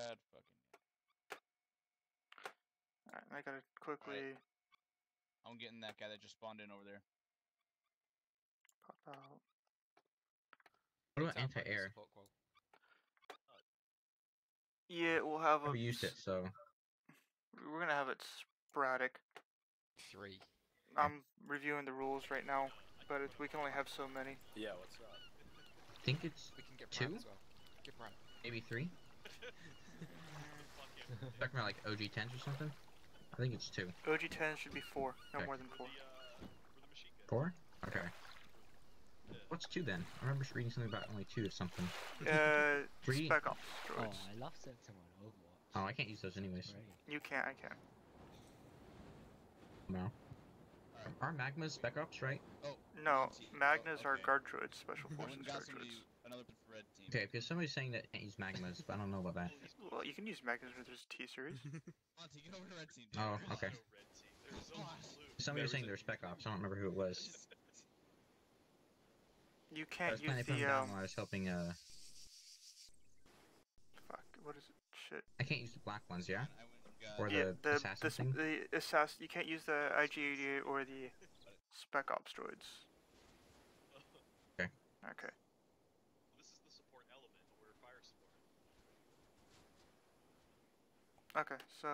God fucking. Alright, I gotta quickly I'm getting that guy that just spawned in over there. pop out. What about anti-air? Yeah, we'll have I've used it, so we're gonna have it sporadic. 3. I'm reviewing the rules right now, but we can only have so many. Yeah, what's up? I think it's We can get 2, Brad as well. Get Brad. maybe 3. Talking about like OG 10s or something. I think it's 2. OG 10 should be 4, no Okay. more than 4. 4? Okay. What's 2 then? I remember reading something about only 2 of something. 3? Spec Ops Oh, droids. I love Sentinel on Overwatch. Oh, I can't use those anyways. Great. You can't, I can. No. Are magmas spec ops, right? Oh. No, team. Magnas are Okay. guard droids, special I went forces and guard got somebody, droids. another infrared team. Okay, because somebody's saying that can't use magmas, but I don't know about that. Well, you can use Magnas with this T-series. Monty, get over to red team. Oh, okay. Come on. Somebody was saying they're spec ops. I don't remember who it was. You I can't was use planning to put the, them down while I was helping, fuck, what is it? Shit. I can't use the black ones, yeah? I went and got Or Yeah, the assassin thing? the assassin, you can't use the IG-88 or the Spec Ops droids. Okay. Okay. This is the support element, but we're fire support. Okay, so,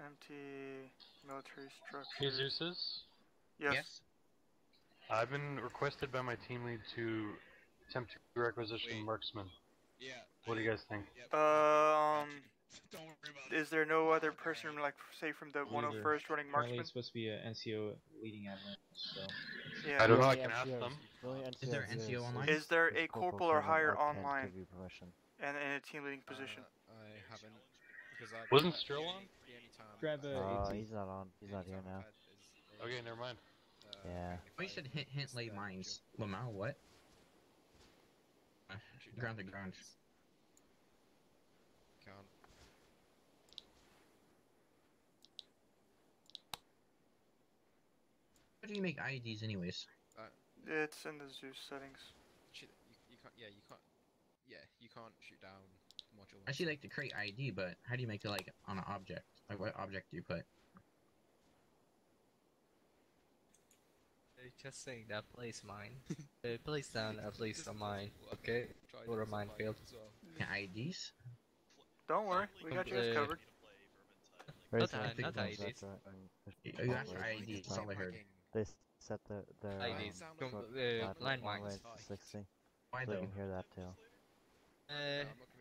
empty military structure. Jesus's? Yes. I've been requested by my team lead to attempt to requisition marksman. Yeah. What do you guys think? Don't worry about Is there no other person, like, say, from the 101st running Apparently marksman? it's supposed to be an NCO leading admin, so... Yeah. I don't know, I The can ask NCOs them. the only Is there an NCO online? Is there a Corporal corporal or Colonel higher Arp 10 to online give you permission. and in a team leading position? I haven't. Because I've Wasn't Strill on? The only time Grab I've- a- He's not on. He's not here now. Okay, never mind. Yeah. Oh, you said hint lay mines. Lamau, what? Ground to ground. Can't. How do you make IEDs anyways? It's in the Zeus settings. You can't. Yeah, you can't. Yeah, you can't shoot down module. I see like to create IED, but how do you make it like on an object? Like what object do you put? Just saying that place mine. Place down at least a mine, okay? Or a minefield. Yeah, IEDs? Don't worry, we got you guys covered. Very Not simple not things, IDs. that's right, and You asked for IEDs, that's all I heard. They set their IDs. platform Landmines. range to 60, Why so you though? can hear that too.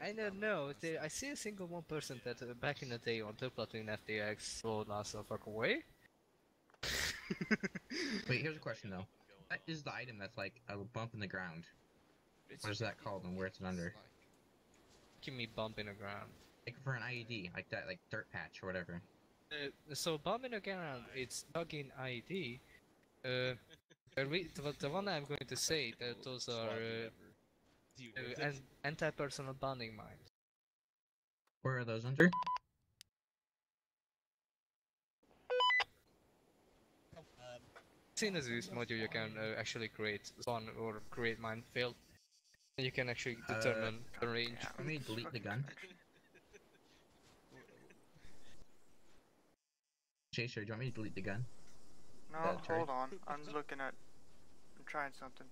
I don't know. I see a single one person that back in the day on top platoon FTX rolled us the fuck away. Wait, here's a question though. What is the item that's like a bump in the ground? What is that called and where it's under? Give me bump in the ground. Like for an IED, like that, like dirt patch or whatever. So bump in the ground, it's dug in IED. The one I'm going to say that those are anti-personal bonding mines. Where are those under? In the Zeus module, you can actually create one or create minefield. And you can actually determine the range. Let me delete the gun. Chaser, do you want me to delete the gun? No, turret? hold on. I'm trying something.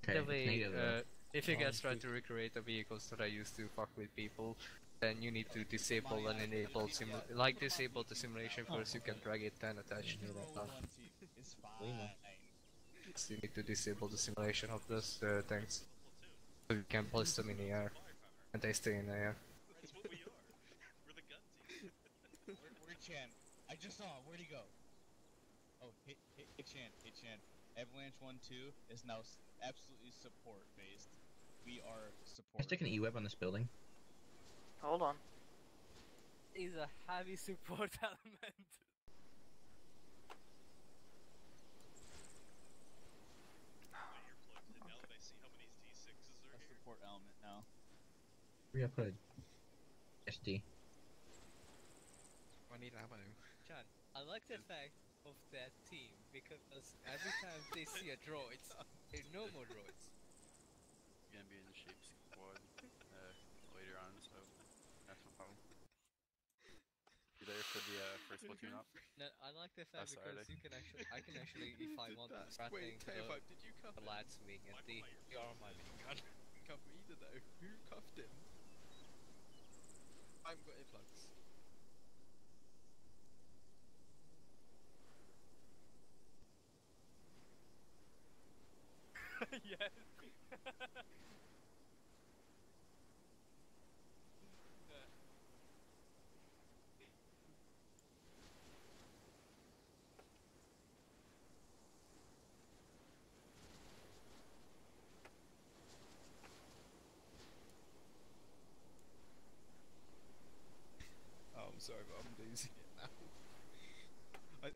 Okay, Either way, negative, though. if you guys try to recreate the vehicles that I used to fuck with people, then you need to disable and enable disable the simulation first. You can drag it and attach it. It's fine. So you need to disable the simulation of those things, so you can place them in the air, and they stay in the air. That's what we are. We're the gun team. Where Chan? I just saw him. Where'd he go? Oh, hey Chan. Avalanche 1-2 is now absolutely support based. We are support. I'm sticking an E-web on this building. Hold on. Is a heavy support element. Now that I see how many T6s are A here. support element now. We have put SD. I need ammo. John, I like the fact of that team because every time they see a droid, there are no more droids. gonna be in the shape squad later on, so that's no problem. You there for the first platoon up? No, I like the fact because Saturday. you can actually, I can actually, if I want to start Wait, did you cuff the him? lad swing at the You're my minion gun. Cuff me either though. Who cuffed him? I haven't got earplugs. Yes. Oh, I'm sorry, but I'm losing it now. I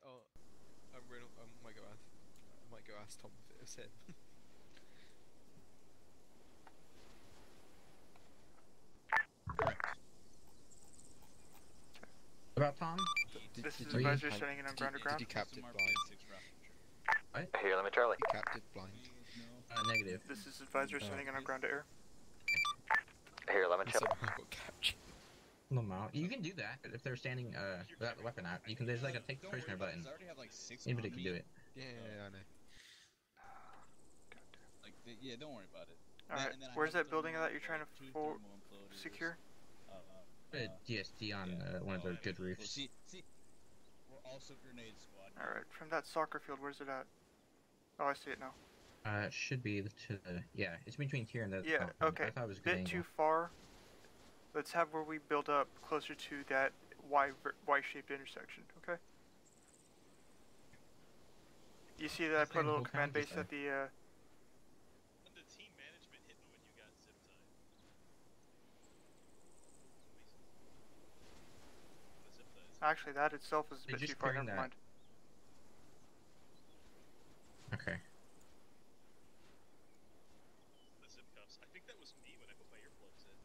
might go ask Tom if it was him. About Tom? This is Are you- advisor setting it on ground to ground. Did you cap it blind? Here, let me Charlie. You capped it blind. Negative. This is advisor setting it on ground to air. Here, let me You Charlie. somehow got captured. No, you can do that if they're standing without the weapon out. You can. There's like a take prisoner button. I already have like 6 Anybody on can me. do it. Yeah, I know. Like, yeah, don't worry about it. Alright, And then I where's have that building thermal that you're trying to two for thermal imploders. secure? DST on one of the good Well, roofs. see, we're also grenade squad. Alright, from that soccer field, where's it at? Oh, I see it now. It should be to the it's between here and the. Yeah, okay. I thought it was a good Bit angle. too far. Let's have where we build up closer to that Y-shaped intersection, okay? You see that I put a little command base at the When did team management hit me when you got zip tied? The zip ties. Actually, that itself is a They're bit too just far, clearing never that. mind. Okay. The zip cuffs. I think that was me when I put my earplugs in.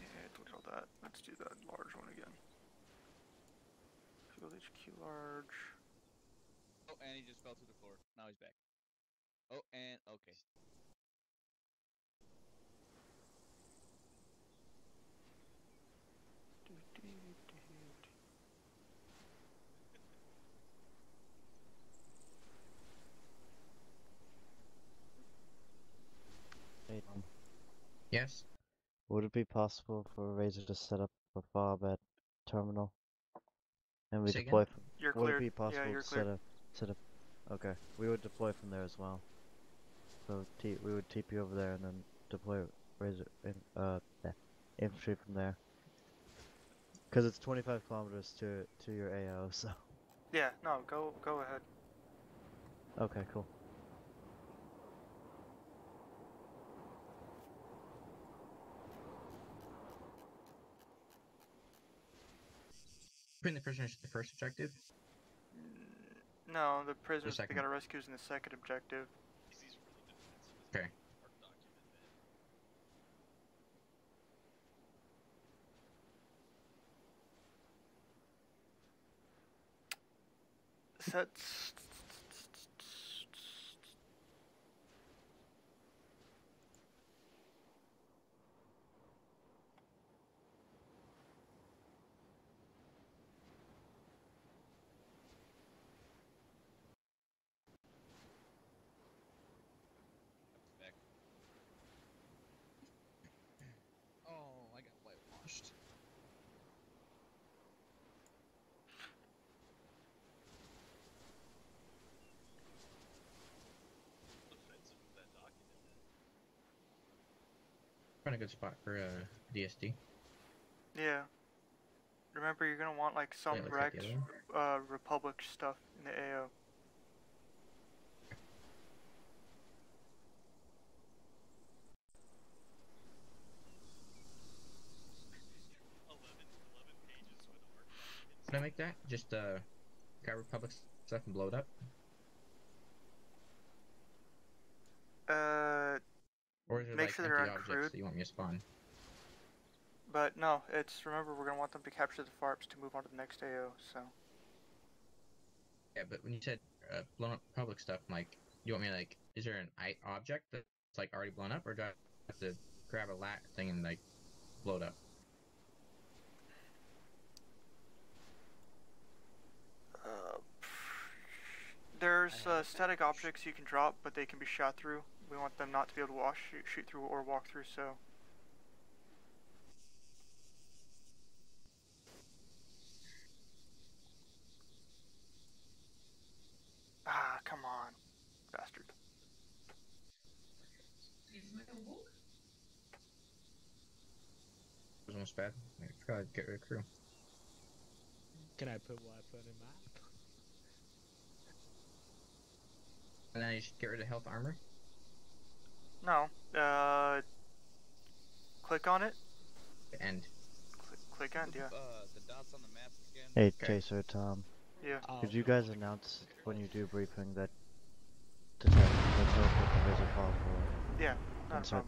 Yeah, delete all that. Let's do that large one again. Field HQ large. Oh, and he just fell to the floor. Now he's back. Oh, and okay. Hey, Yes. would it be possible for Razor to set up a fob at terminal? And we Say deploy again? from, You're would cleared. it be possible Yeah, you're to cleared. set up, okay, we would deploy from there as well. So we would TP over there and then deploy Razor, infantry from there. Cause it's 25 kilometers to your AO, so. Yeah, no, go ahead. Okay, cool. Putting the prisoners to the first objective. No, the prisoners they second. gotta rescue is in the second objective. He's really defensive. Okay. Art document, man. Sets. Back. Oh, I got whitewashed. Defensive with that document, man. Find a good spot for DST. Yeah. Remember, you're gonna want like some Yeah, let's take wrecked the other Republic stuff in the AO. Eleven pages with art documents. Can I make that? Just grab Republic stuff and blow it up? Or is it Make like sure they're empty uncrewed. objects that you want me to spawn? But no, it's remember we're gonna want them to capture the FARPs to move on to the next AO. So Yeah, but when you said blown up public stuff, like, you want me to, like, is there an object that's, like, already blown up, or do I have to grab a lat thing and, like, blow it up? There's static objects you can drop, but they can be shot through. We want them not to be able to shoot through or walk through, so... Ah, come on, bastard. It was almost bad. I forgot to get rid of crew. Can I put what I put in map? And then you should get rid of health armor? No, click on it. End. Click end, yeah. The dots on the map again. Hey, Okay. Chaser, Tom. Yeah. Could you guys announce when you do briefing that to tell the as possible? Yeah, not a Insert.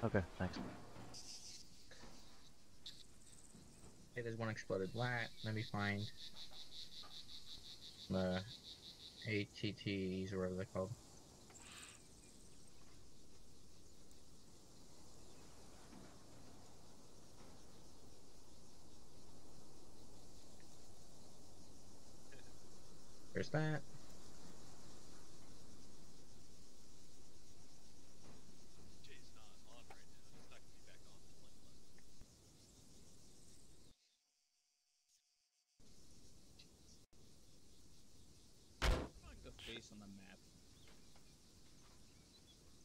problem. Okay, thanks. Hey, there's one exploded lat. Let me find the ATTs or whatever they're called. There's that. Jay's not on right now. It's not gonna be back on till like 11. Like the face on the map.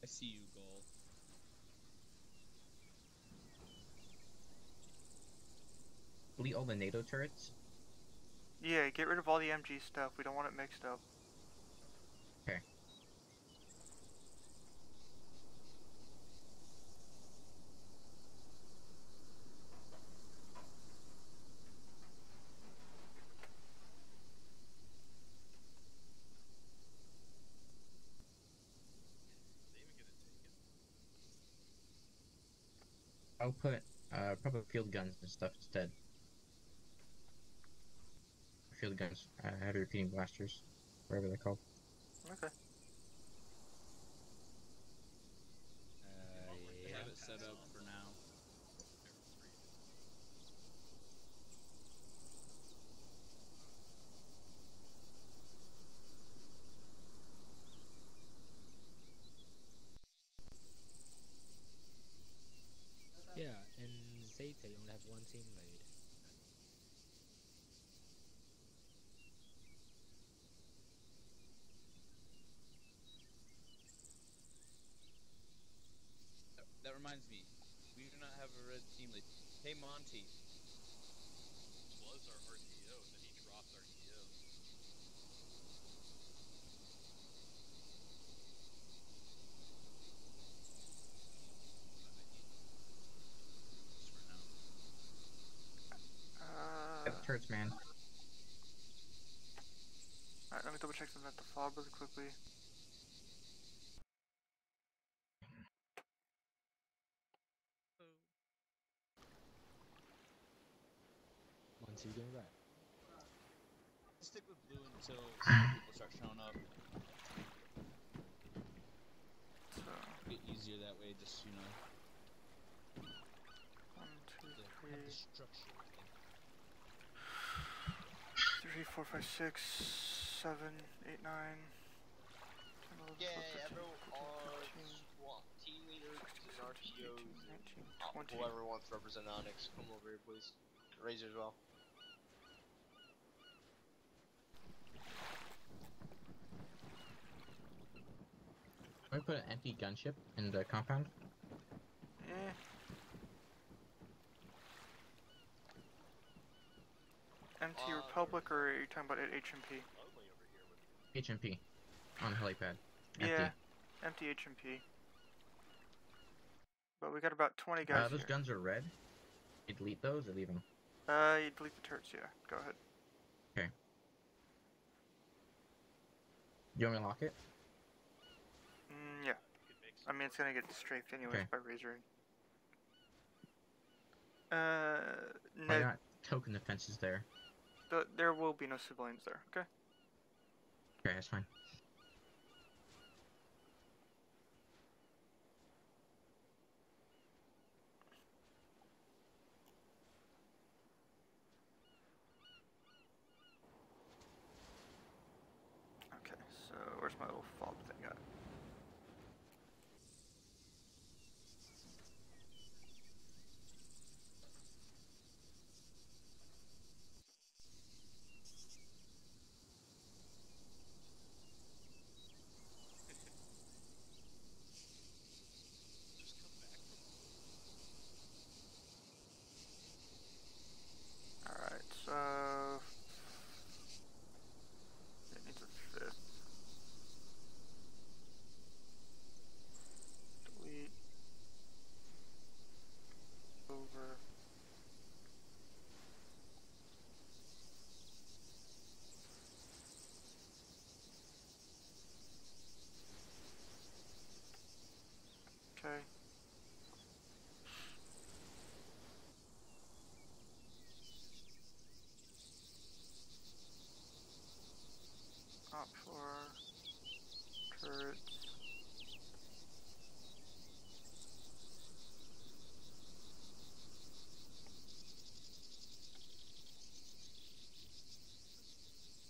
I see you, goal. Delete all the NATO turrets. Yeah, get rid of all the MG stuff. We don't want it mixed up. Okay. I'll put probably field guns and stuff instead. Field guns, heavy repeating blasters, whatever they're called. Okay. Yeah. Have it set up for now. Yeah, in Zeta you only have one team lead. That reminds me, we do not have a red team lead. Hey Monty. Was our RTO, and then he dropped RTO. Turrets, man. Alright, let me double check something at the fob really quickly. Once you get right. Stick with blue until people start showing up. So, A bit easier that way, just, you know. 1, 2, Have the 3, structure. 3, 4, 5, 6, 7, 8, 9, 10, 11, 12, 13, 14, 15, team leaders 16, and 17, RTOs. 18, 19, 20. Whoever wants to represent Onyx, come over here, please. Razor as well. Can we put an empty gunship in the compound? MT Republic, or are you talking about at HMP? HMP. On helipad. Yeah, empty HMP. But we got about 20 guys Those here. guns are red. You delete those or leave them? You delete the turrets, yeah. Go ahead. Okay. You want me to lock it? Yeah. I mean, it's gonna get strafed anyways Okay. by razoring. Why not token defenses there? There will be no civilians there, okay? Okay, that's fine. Okay, so where's my little fob thing at? Just come back from. Alright, so it needs a fifth. Delete. Over. Okay. Op for turrets.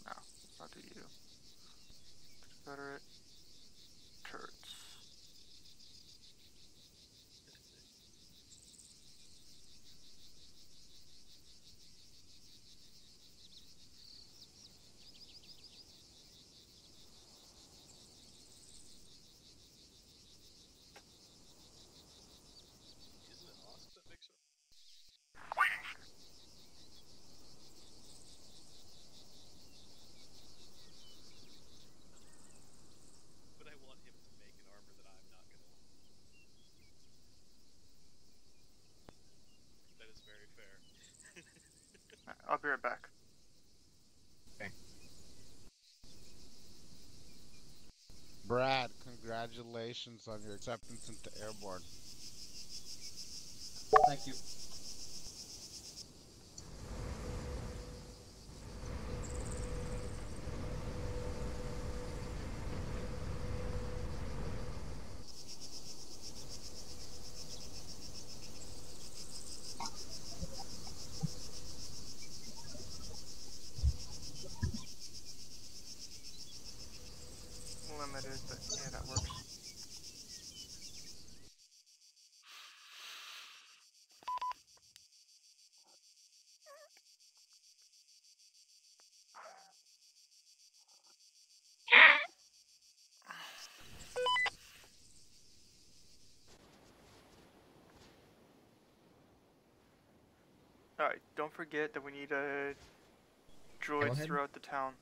No, let's not do you. Confederate turrets. Isn't it us that makes it? But I want him to make an armor that I'm not gonna. That is very fair. I'll be right back. Okay. Brad, congratulations on your acceptance into Airborne. Thank you. Limited, but yeah, that works. Alright, don't forget that we need droids throughout the town.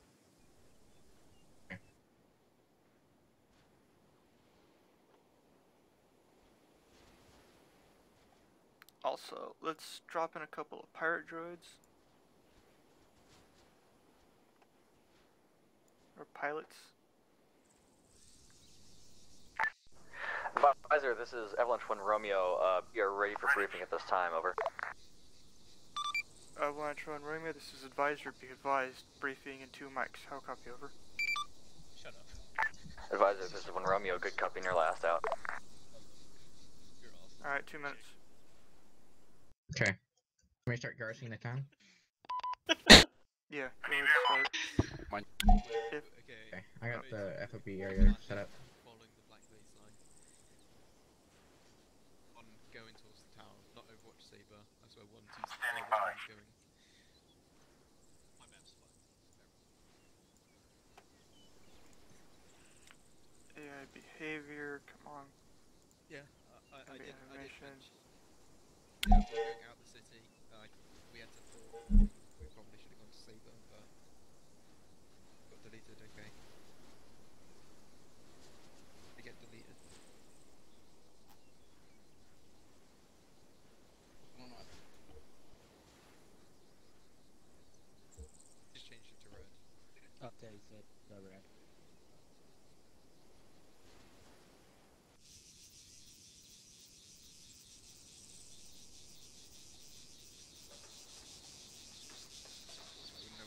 Also, let's drop in a couple of pirate droids. Or pilots. Advisor, this is Avalanche 1 Romeo. We are ready for briefing at this time, over. Avalanche 1 Romeo, this is Advisor. Be advised, briefing in 2 mics. How copy, over? Shut up. Advisor, this is 1 Romeo. Good copy on your last out. You're awesome. Alright, 2 minutes. Okay. Can we start garrisoning the town? Yeah, go ahead and start. Okay, I got the FOB area set up. Following the black base line. On going towards the town, not Overwatch Saber. That's where one's going. My map's fine. AI behavior, come on. Yeah, I did animation. mention. Yeah, we're going out the city. We had to thought we probably should have gone to Saber, but got deleted. Okay. They get deleted. What's going on? Just changed it to red. Update it to red.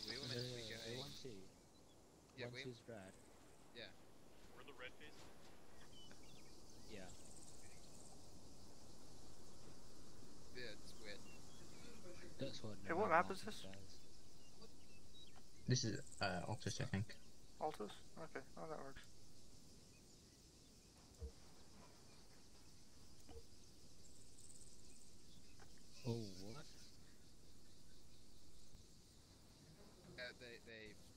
We were meant to be going. We want to. Yeah, Once we is strat. Yeah. We're the red phase. Yeah. Yeah, it's weird. That's what the Hey, what map is this? says. This is Altus, I think. Altus? Okay, oh that works. Oh, what?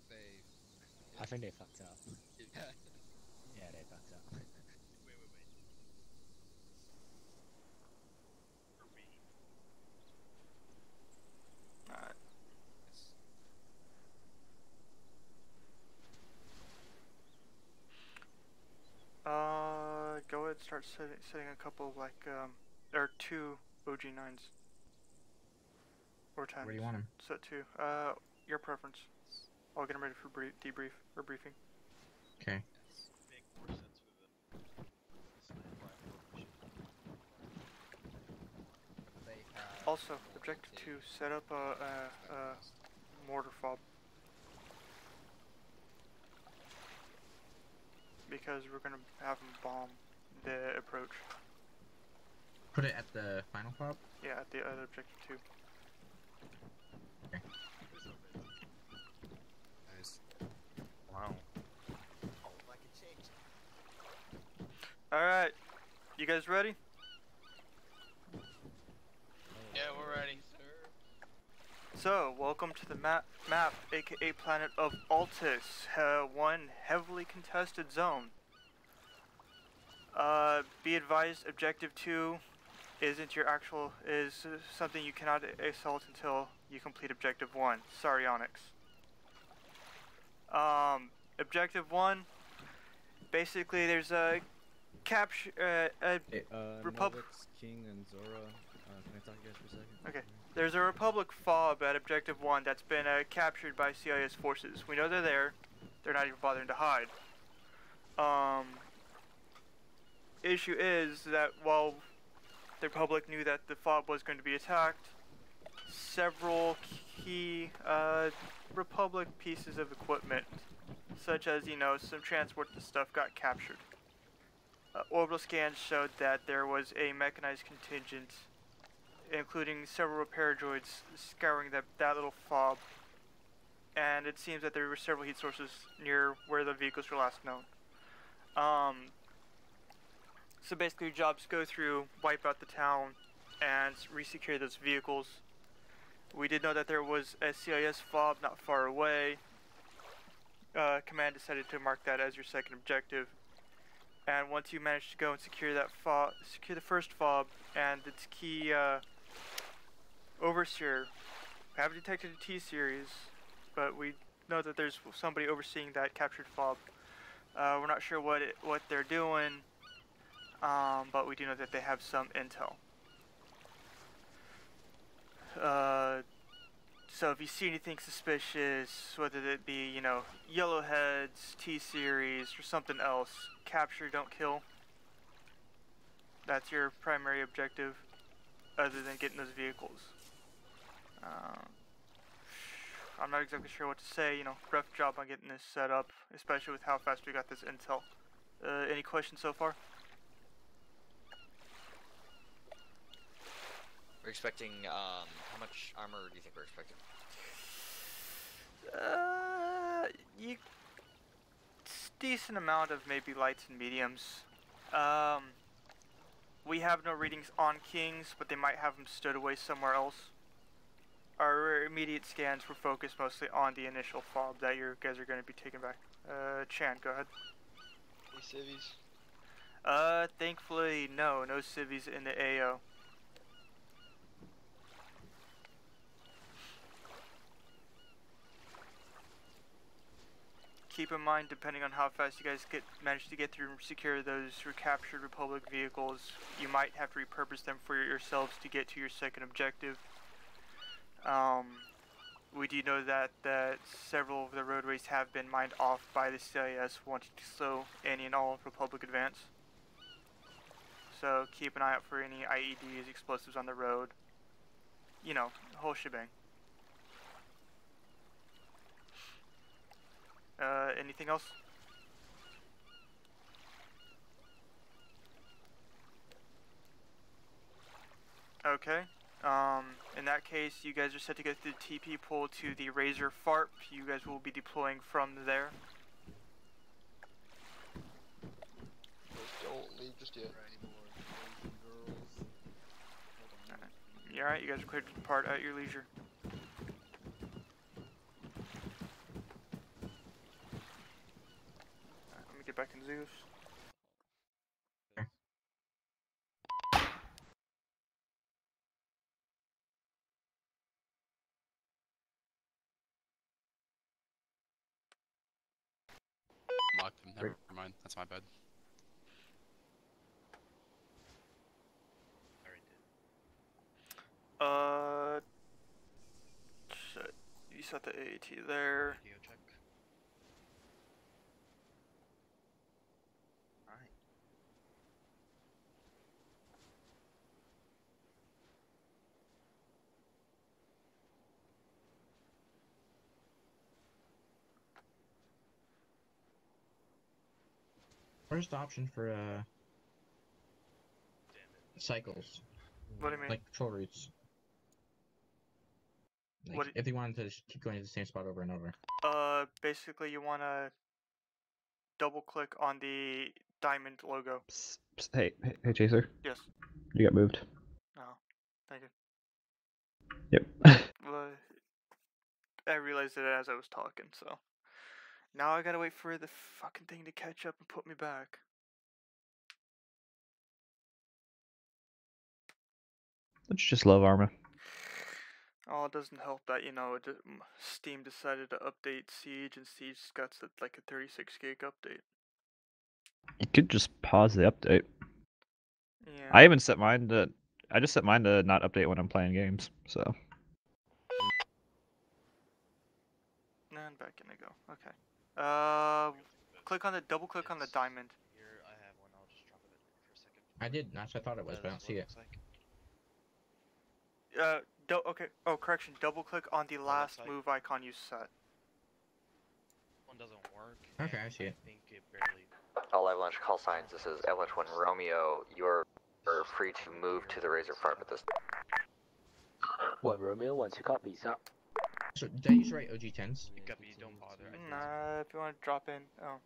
They. I think they fucked up. Yeah. Yeah, they fucked up. Wait. Alright. Go ahead and start setting a couple, like, there are 2 OG9s. Or 10s. Where do you want them? Set 2. Your preference. I'll get them ready for debrief, or briefing. Okay. Make more sense for the sniper rifle machine. Also, objective 2, set up a mortar fob. Because we're gonna have them bomb the approach. Put it at the final fob? Yeah, at objective 2. Okay. Nice. Wow. Alright, you guys ready? Yeah, we're ready. So, welcome to the map, aka planet of Altus, one heavily contested zone. Be advised, objective 2 is something you cannot assault until you complete objective 1. Sorry, Onyx. Objective 1, basically there's a Republic... King and Zora, can I talk to you guys for a second? Okay. There's a Republic fob at Objective 1 that's been captured by CIS forces. We know they're there. They're not even bothering to hide. Issue is that while the Republic knew that the fob was going to be attacked, several key Republic pieces of equipment, such as, you know, some transport and stuff, got captured. Orbital scans showed that there was a mechanized contingent, including several repair droids, scouring that little fob, and it seems that there were several heat sources near where the vehicles were last known. So basically your jobs go through, wipe out the town, and resecure those vehicles. We did know that there was a CIS fob not far away. Command decided to mark that as your second objective. And once you manage to go and secure that fob, secure the first fob and its key overseer. We haven't detected a T-series, but we know that there's somebody overseeing that captured fob. We're not sure what they're doing, but we do know that they have some intel. So if you see anything suspicious, whether it be, you know, yellowheads, T-series, or something else, capture, don't kill. That's your primary objective, other than getting those vehicles. I'm not exactly sure what to say, you know, rough job on getting this set up, especially with how fast we got this intel. Any questions so far? We're expecting, how much armor do you think we're expecting? Decent amount of maybe lights and mediums. We have no readings on Kings, but they might have them stood away somewhere else. Our immediate scans were focused mostly on the initial fob that you guys are going to be taking back. Chan, go ahead. Any civvies? Thankfully, no civvies in the AO. Keep in mind, depending on how fast you guys manage to get through and secure those recaptured Republic vehicles, you might have to repurpose them for yourselves to get to your second objective. We do know that several of the roadways have been mined off by the CIS, wanting to slow any and all Republic advance. So keep an eye out for any IEDs, explosives on the road. You know, the whole shebang. Anything else? Okay. In that case, you guys are set to get the TP pull to the Razor Farp. You guys will be deploying from there. Don't leave just yet. You alright? You guys are cleared to depart at your leisure. Let me get back in Zeus. Locked him. Never mind. That's my bad. Shit. You set the AAT there. First option for cycles. What do you mean? Like patrol routes. Like, if you wanted to just keep going to the same spot over and over. Basically you wanna double click on the diamond logo. Hey, Chaser. Yes. You got moved. Oh, thank you. Yep. Well, I realized it as I was talking, so now I gotta wait for the fucking thing to catch up and put me back. Don't you just love Arma? Oh, it doesn't help that, you know, Steam decided to update Siege, and Siege's got like a 36 gig update. You could just pause the update. Yeah. I even set mine to. I just set mine to not update when I'm playing games. So. And back in I go. Okay. Double click on the diamond. Here, I have one. I'll just drop it in for a second. I did. That's what I thought it was, but I don't see it. Okay. Oh, correction. Double click on the last move icon you set. One doesn't work. Okay, I see it. I think it barely. All Avalanche call signs. This is Avalanche 1 Romeo. You're free to move to the Razor Farm at this time. 1 Romeo 1 to copy, sir. So, did I use the right OG10s? Guppy, don't bother. Nah, if you want to drop in. Oh.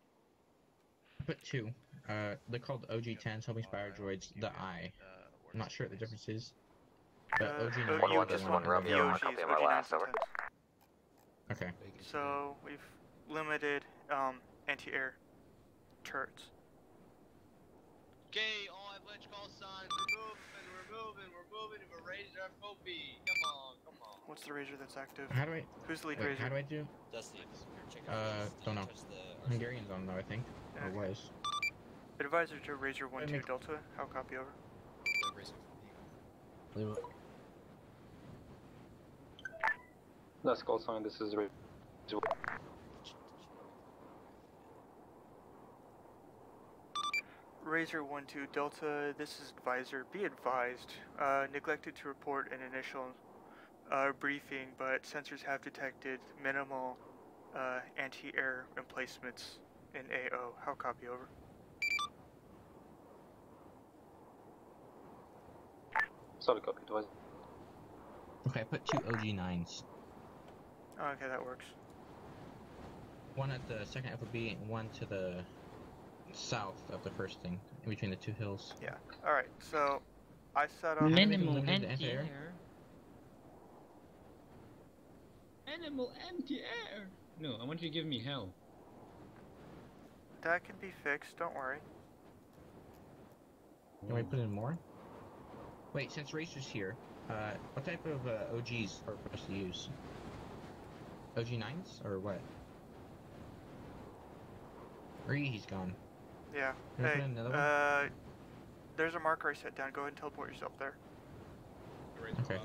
I put 2. They're called OG10s, Homing Spire Droids, the I. I'm not sure what the difference is. But OG9 1-1, this is 1 Romeo. I'll copy on my last, over. Okay. So, we've limited, anti-air turrets. Okay, all Avalanche call signs. We're moving to a Razor FOB. Come on. What's the Razor that's active? How do I... Who's the lead wait, Razor? how do I do... don't know. Hungarian's on though, I think. Or was. Advisor to Razor 1-2 Delta. How copy over? Last call sign, this is Razor 1-2 Delta, this is Advisor. Be advised, neglected to report an initial briefing, but sensors have detected minimal anti-air emplacements in AO. How copy over? Solid copy, twice. Okay, I put 2 OG9s. Okay, that works. One at the second FOB and one to the south of the first thing, in between the 2 hills. Yeah. Alright, so I set up... Minimal anti-air. Animal anti-air! No, I want you to give me hell. That can be fixed, don't worry. Can we put in more? Wait, since Razor's here, what type of OGs are we supposed to use? OG9s, or what? Or he's gone. Yeah. Can we Hey, put in another one? there's a marker I set down. Go ahead and teleport yourself there. Okay.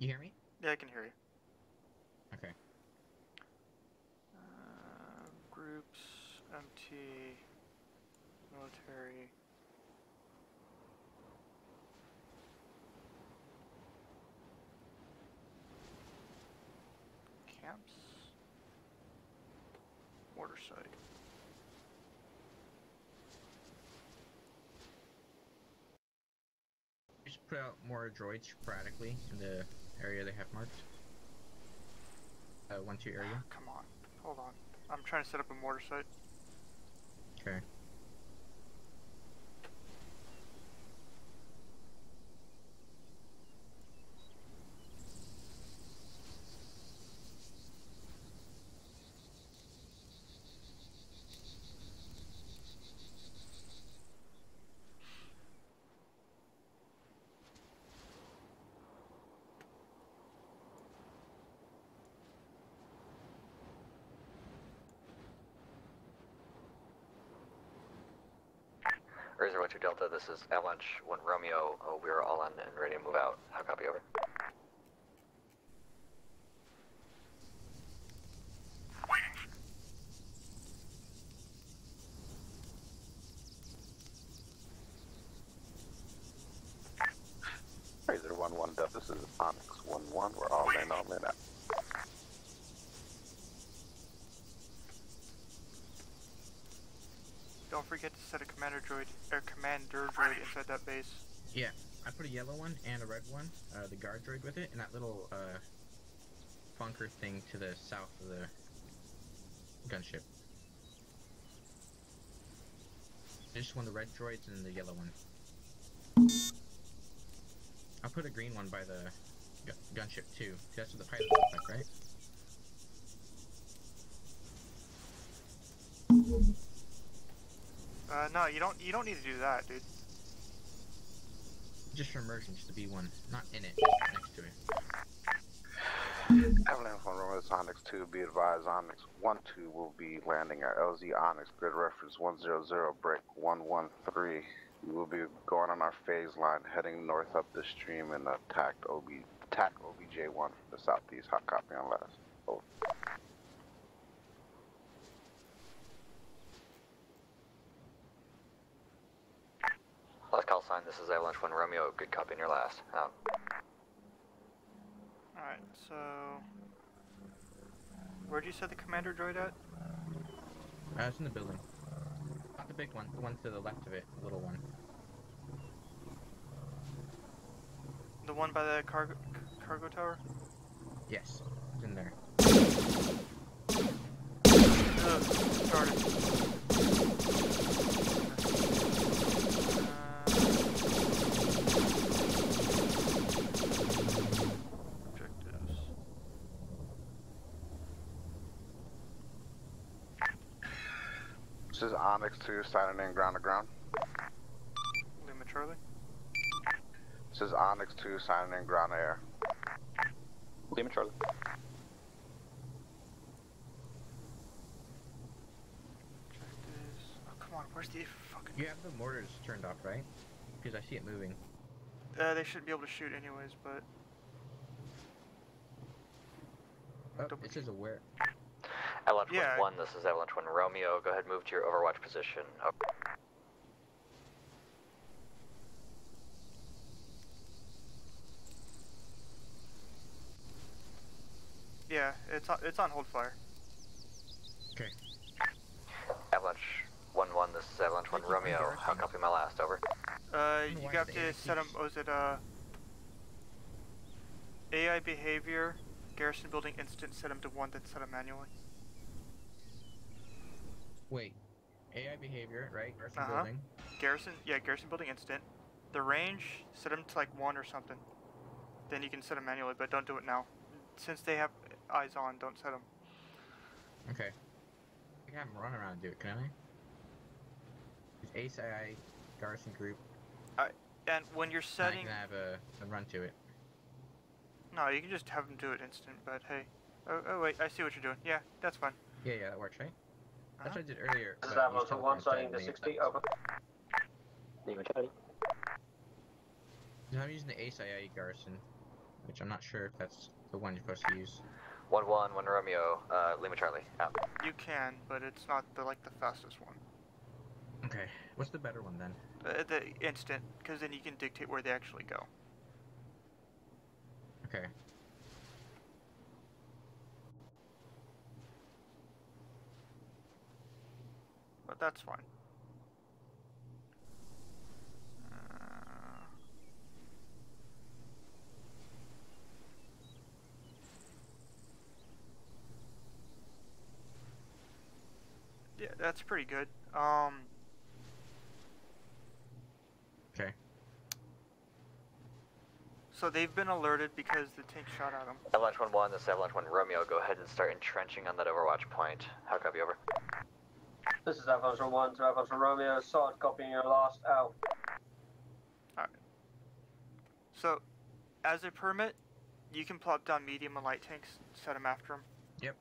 You hear me? Yeah, I can hear you. Okay. Groups, MT, military. Camps. Mortar site. Just put out more droids sporadically in the area they have marked. 1-2 area. Come on. Hold on. I'm trying to set up a mortar site. Okay. Razor 1-2 Delta, this is Avalanche 1 Romeo. We are all on and ready to move out. How copy, over? Razor 1-1 Delta, this is Onyx 1-1. We're all in, all in out. Don't forget to set a commander droid inside that base. Yeah, I put a yellow one and a red one, the guard droid with it, and that little bunker thing to the south of the gunship. I just want the red droids and the yellow one. I'll put a green one by the gunship too. That's what the pilots look like, right? No, you don't need to do that, dude. Just for immersion, just to be one, not in it, next to it. Avalanche 1 Romeo, this is Onyx 2. Be advised, Onyx 1-2 will be landing at LZ Onyx, grid reference 100, break 113. We will be going on our phase line, heading north up the stream and attack OBJ-1 from the southeast. Hot copy on last. Over. Last call sign, this is Avalanche 1 Romeo. Good copy on your last. Out. Alright, so... Where'd you set the commander droid at? It's in the building. Not the big one, the one to the left of it, the little one. The one by the cargo tower? Yes, it's in there. Started. Objectives. This is Onyx 2, signing in ground to ground. Lima Charlie. This is Onyx 2, signing in ground to air. Lima Charlie. Objectives. Oh, come on, where's the fucking... You have the mortars turned off, right? Because I see it moving. They should be able to shoot anyways, but... Oh, it says aware. Avalanche 1-1, this is Avalanche 1 Romeo. Go ahead, move to your overwatch position. Over. Yeah, it's on hold fire. Okay. Avalanche 1-1, this is Avalanche 1 Romeo. How copy my last, over? You have to set them, was it, AI behavior, garrison building instant, set them to 1, then set them manually. Wait. AI behavior, right? Garrison building. Garrison building instant. The range, set them to like 1 or something. Then you can set them manually, but don't do it now. Since they have eyes on, don't set them. Okay. I can have them run around and do it, can I? It's ACI, garrison group. And when you're setting... I can have a run to it. No, you can just have them do it instant, but hey. Oh wait, I see what you're doing. Yeah, that's fine. Yeah, that works, right? That's what I did earlier. This is Avalanche 1, signing to 60, over. Lima Charlie. I'm using the ACI garrison which I'm not sure if that's the one you're supposed to use. 1-1, 1 Romeo, Lima Charlie, out. You can, but it's not the fastest one. Okay, what's the better one then? The instant, because then you can dictate where they actually go. Okay. But that's fine. Yeah, that's pretty good. Okay. So they've been alerted because the tank shot at them. Avalanche 1-1, this is Avalanche 1 Romeo. Go ahead and start entrenching on that overwatch point. How copy, over? This is Avalanche 1 to Avalanche Romeo. Solid copying your last, out. Alright. So, as a permit, you can plop down medium and light tanks, set them after them. Yep.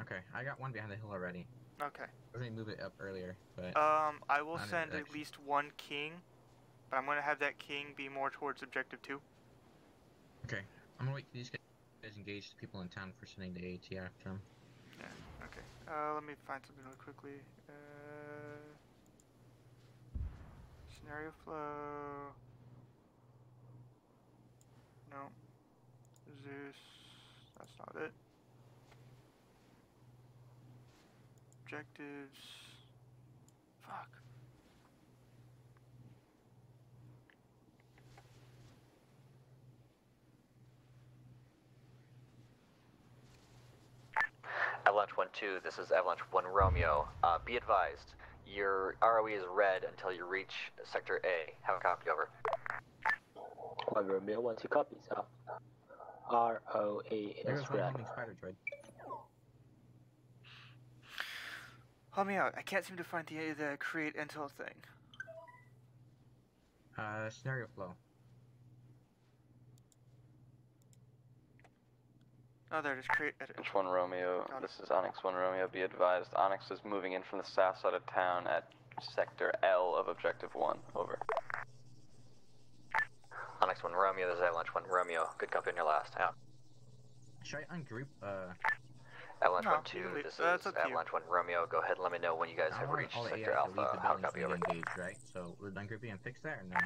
Okay, I got one behind the hill already. Okay. I was gonna move it up earlier, but... I will send at least one king, but I'm gonna have that king be more towards objective 2. Okay. I'm gonna wait till these guys engage the people in town for sending the AT after them. Yeah, okay. Let me find something really quickly. Scenario flow. No. Zeus. That's not it. Objectives. Fuck. Avalanche 1-2, this is Avalanche 1 Romeo. Be advised, your ROE is red until you reach Sector A. Have a copy, over. 1 Romeo, 1 2 copies, out. ROA There's is one red. homing spider droid. Help me out. I can't seem to find the create intel thing. Scenario flow. Oh, there it is. Create edit. Onyx 1 Romeo, this is Onyx 1 Romeo, be advised, Onyx is moving in from the south side of town at Sector L of Objective 1, over. Onyx 1 Romeo, this is Avalanche 1 Romeo. Good copy on your last, out. Should I ungroup, Avalanche No, 1-2, this is that's up to you. Avalanche 1 Romeo. Go ahead and let me know when you guys have reached all the Sector AI to leave Alpha. the How buildings copy, when over. they engage, right? So we're ungrouping and fix that, or no?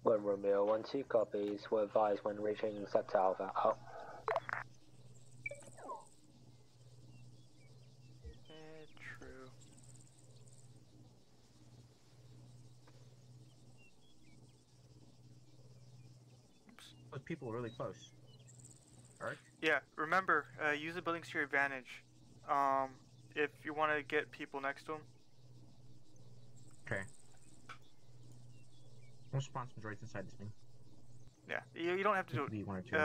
1 Romeo, 1 2 copies. We're advised when reaching Sector Alpha, out. True. Those people really close. Alright? Yeah, remember, use the buildings to your advantage. If you want to get people next to them. Okay. We'll spawn some droids inside this thing. Yeah, you don't have to do it. Be one or two.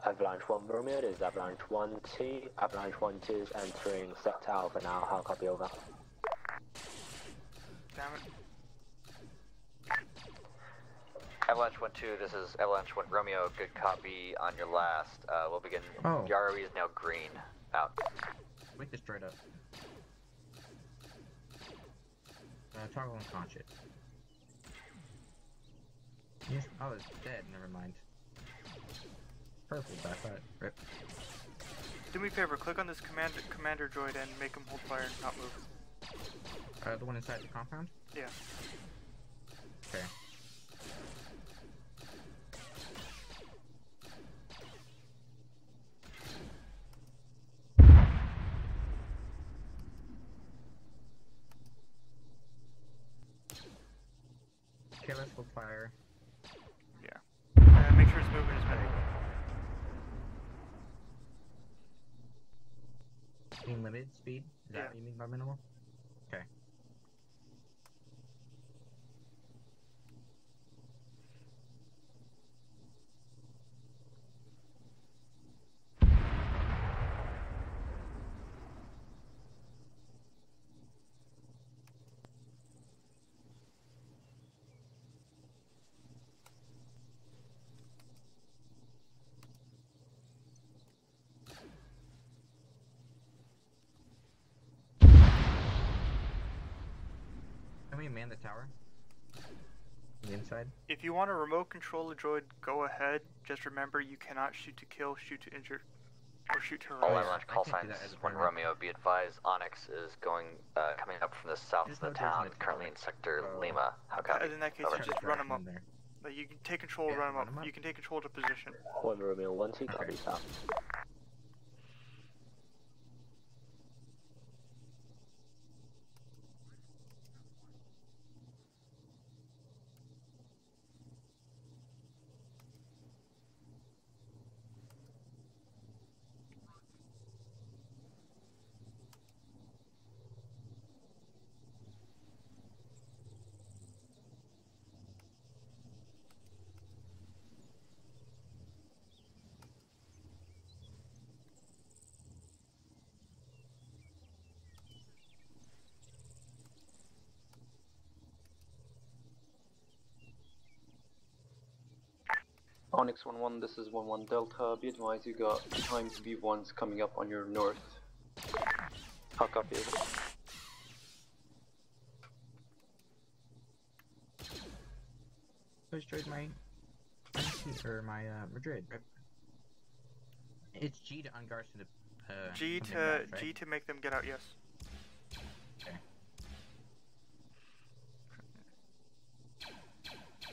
Avalanche 1 Romeo, this is Avalanche 1 2. Avalanche 1 2 is entering Sector Alpha now. How copy, over? Damn it. Avalanche 1-2, this is Avalanche 1 Romeo. Good copy on your last. We'll begin. Oh. Your ROE is now green. Out. Wake this droid up. Toggle unconscious. Yes. Oh, it's dead. Never mind. Purple, I thought. Rip. Do me a favor, click on this commander droid and make him hold fire and not move. The one inside the compound? Yeah. Okay. Okay, let's go fire. Yeah. Make sure his movement is big. Being limited speed? Is that what you mean by minimal? Okay. me man the tower? The inside? If you want to remote control the droid, go ahead. Just remember you cannot shoot to kill, shoot to injure, or shoot to All harass. Avalanche call signs 1 Romeo, be advised Onyx is coming up from the south of the town, currently in sector Lima. How copy? In that case, Over. you just run them up. Like, you can take control, run them up. You can take control to position. 1 Romeo 1-2, copy south. Onyx 1-1, this is 1-1 Delta. Be advised you got times B1s coming up on your north. How copy? So destroyed my Madrid. Right? It's G to ungarson to G something to else, right? G to make them get out. Yes. Okay.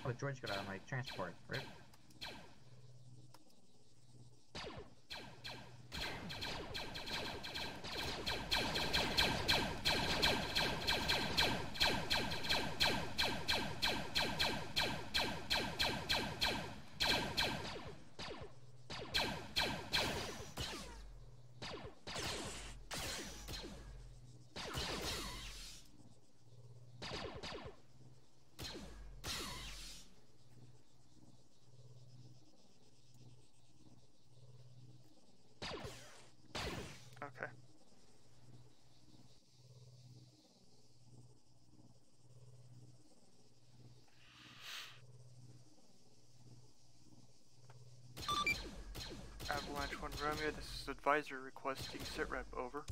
Oh, George got out of my transport, right? Okay. Avalanche 1 Romeo, this is advisor requesting sitrep, over.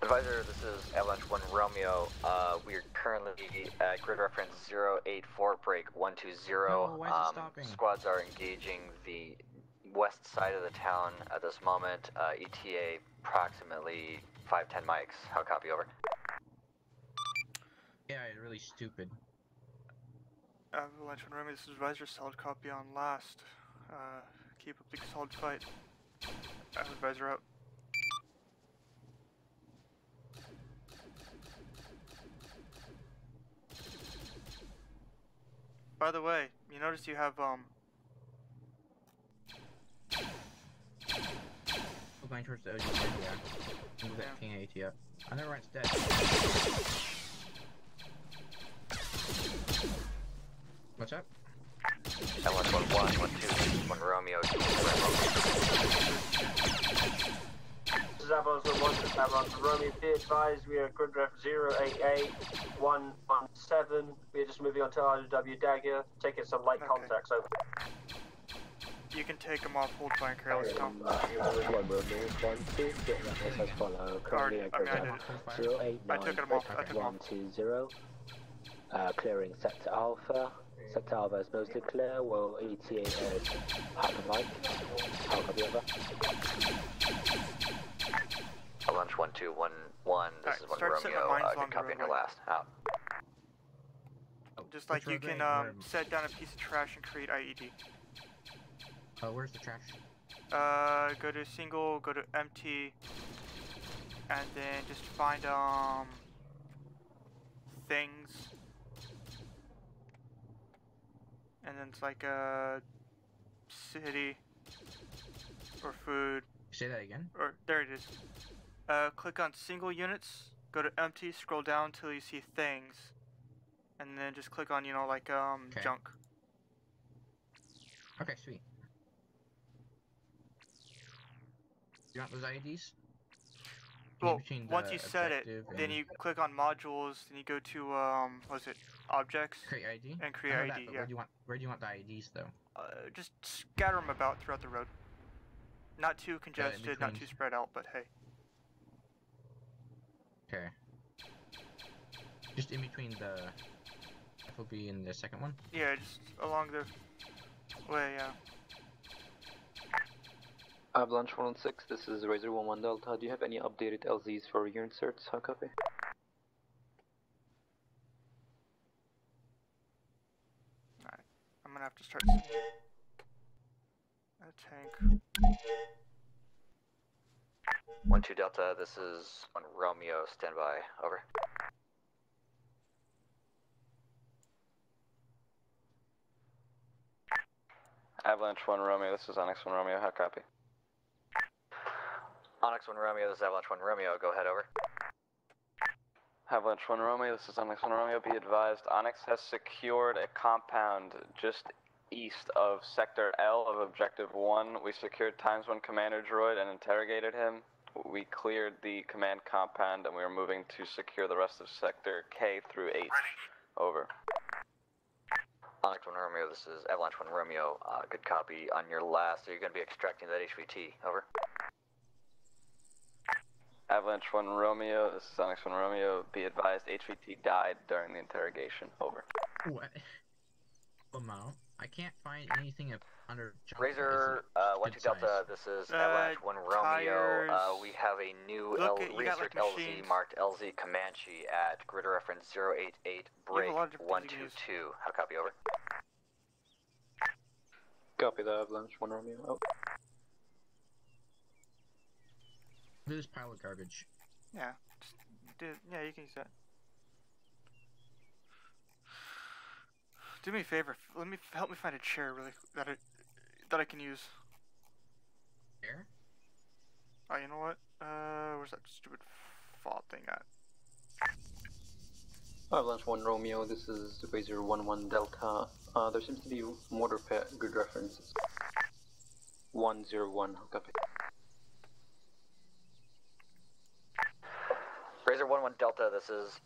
Advisor, this is Avalanche 1 Romeo. We are currently at grid reference 084 break 120. No, why is it stopping? Squads are engaging the west side of the town at this moment. ETA approximately 5-10 mics. How copy, over? Yeah, it's really stupid. Avalanche 1 Romeo, this is advisor, solid copy on last. Keep up the solid fight. Advisor out. By the way, you notice you have We're going towards the OG, yeah. Move that King AT up. I know Rent's dead. What's up? Avalanche 1-1, 1-2, 1 Romeo. This is Avalanche 1-1, this is Avalanche Romeo. Be advised, we are at grid ref 088 117. We are just moving on to RW Dagger, taking some light contacts over. You can take them off, hold fire, careless now. 1 Romeo 1-2, get reference as follow. Currently at grid ref 089 120. Clearing sector Alpha. Sector Alpha is mostly clear, while ETA is hyperlight. How copy, over? Avalanche 1-2-1-1, this is 1 Romeo. Good copy on your last. Out. Just like you can set down a piece of trash and create IED. Oh, where's the trash? Go to single, go to empty, and then just find things, and then it's like a city or food. Say that again. Or there it is. Click on single units, go to empty, scroll down till you see things, and then just click on, you know, like junk. Okay, sweet. You want those IEDs? Well, once you set it, then you click on modules, then you go to what's it, objects, create ID, and create I know ID. that, Yeah. Where do you want the IEDs though? Just scatter them about throughout the road. Not too congested, not too spread out, but hey. Okay. Just in between the FOB and the second one? Yeah, just along the way, yeah. Avalanche 116, this is Razor 11 Delta. Do you have any updated LZs for your inserts? How copy? Alright, I'm gonna have to start sending a tank. 1-2 Delta, this is 1 Romeo, standby, over. Avalanche 1 Romeo, this is Onyx 1 Romeo, how copy? Onyx 1 Romeo, this is Avalanche 1 Romeo, go ahead, over. Avalanche 1 Romeo, this is Onyx 1 Romeo, be advised, Onyx has secured a compound just east of Sector L of Objective 1. We secured Times 1 Commander Droid and interrogated him. We cleared the command compound and we are moving to secure the rest of Sector K through H. Over. Onyx 1 Romeo, this is Avalanche 1 Romeo, good copy. On your last, are you going to be extracting that HVT, over? Avalanche 1 Romeo, this is Onyx 1 Romeo, be advised HVT died during the interrogation, over. What? Amount? I can't find anything under junk. Razor 1-2 Delta, this is Avalanche 1 Romeo. We have a new research LZ marked LZ Comanche at grid reference 088 break 122. How copy, over? Copy that, Avalanche 1 Romeo. Oh. This pile of garbage. Yeah, yeah, you can use that. Do me a favor. Help me find a chair really that I can use. Chair? Oh, you know what? Where's that stupid font thing at? Avalanche 1 Romeo, this is Razor 11 Delta. There seems to be mortar pit, good reference. 101, copy. Razor 1-1 Delta, this is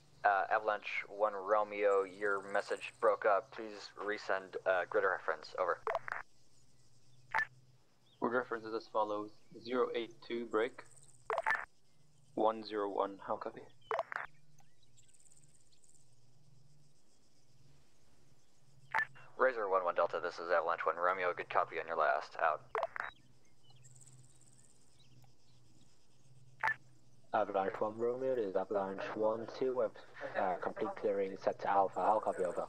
Avalanche 1 Romeo. Your message broke up. Please resend grid reference. Over. Grid reference is as follows: 082 break 101. How copy? Razor 1-1 Delta, this is Avalanche 1 Romeo. Good copy on your last. Out. Avalanche 1 Romeo, this is Avalanche 1-2 with complete clearing set to Alpha. How copy, over?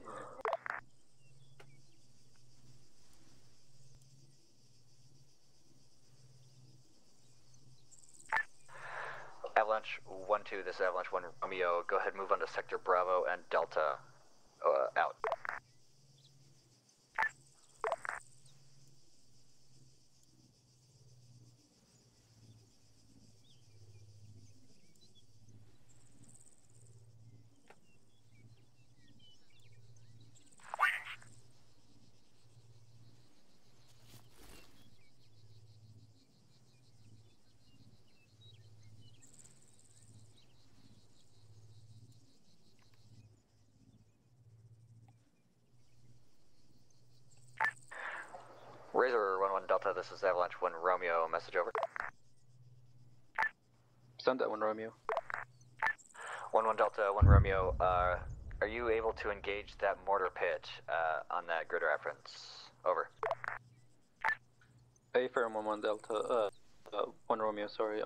Avalanche 1-2, this is Avalanche 1 Romeo. Go ahead, move on to Sector Bravo and Delta. Out. Razor 1-1 Delta, this is Avalanche 1 Romeo. Message over. Send that 1 Romeo. 1-1 Delta, 1 Romeo. Are you able to engage that mortar pit on that grid reference? Over. A firm 1-1 Delta, 1 Romeo, sorry.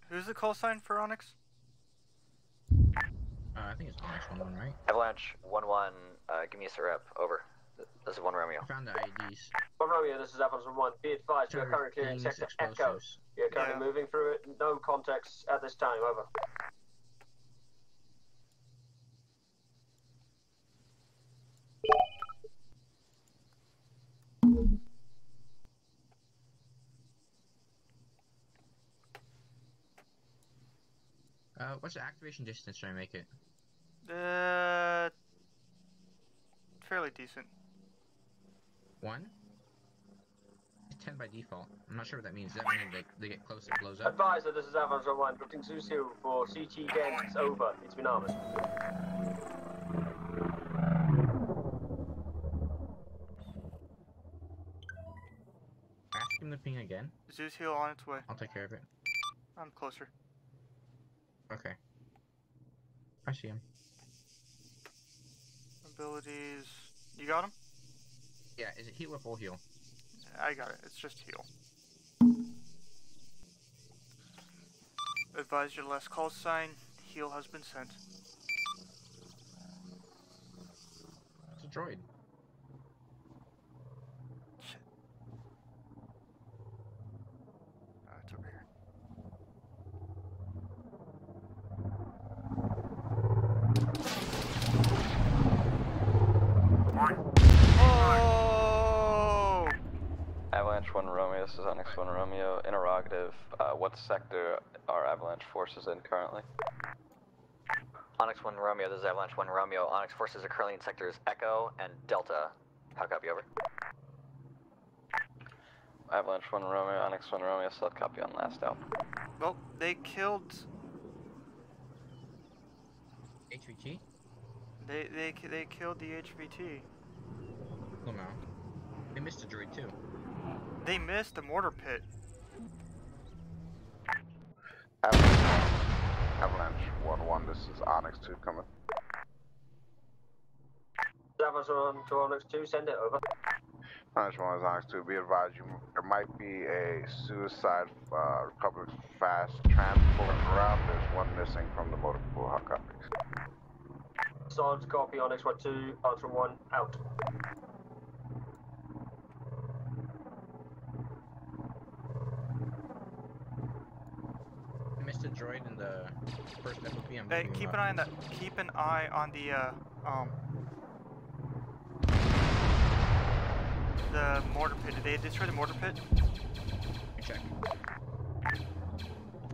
Who's the call sign for Onyx? I think it's Onyx 1-1, right? Avalanche 1-1, give me a syrup. Over. This is 1 Romeo. I found the IDs. 1 Romeo, this is Avalanche 1. Be advised, we are currently clearing Sector Echo. We are currently moving through it. No context at this time. Over. What's the activation distance should I make it? Fairly decent. 1? It's 10 by default. I'm not sure what that means. Does that mean they get close, it blows up? Advisor, this is Avalanche 1. Drifting Zeusing for CT gains. Over. It's been armored. Fast give him the ping again? Zeus heal on its way. I'll take care of it. I'm closer. Okay. I see him. Abilities. You got him? Yeah, is it heal or full heal? I got it. It's just heal. Advise your last call sign. Heal has been sent. It's a droid. Shit. It's over here. Oh! Avalanche 1 Romeo, this is Onyx 1 Romeo. Interrogative, what sector are Avalanche forces in currently? Onyx 1 Romeo, this is Avalanche 1 Romeo. Onyx forces are currently in sectors Echo and Delta. How copy, over? Avalanche 1 Romeo, Onyx 1 Romeo, select copy on last out. Well, they killed... HVT? They killed the HVT. Oh no. They missed a droid too. They missed the mortar pit. Avalanche 1-1, this is Onyx 2 coming. Avalanche 1 to Onyx 2, send it over. Onyx 1 is Onyx 2, be advised there might be a suicide Republic fast transport route. There's one missing from the motor pool. How copy? Solid copy, Onyx 1 2, Ultra 1 out. Missed a droid in the first FOP. Hey, keep an eye on that. Keep an eye on the mortar pit. Did they destroy the mortar pit? Check.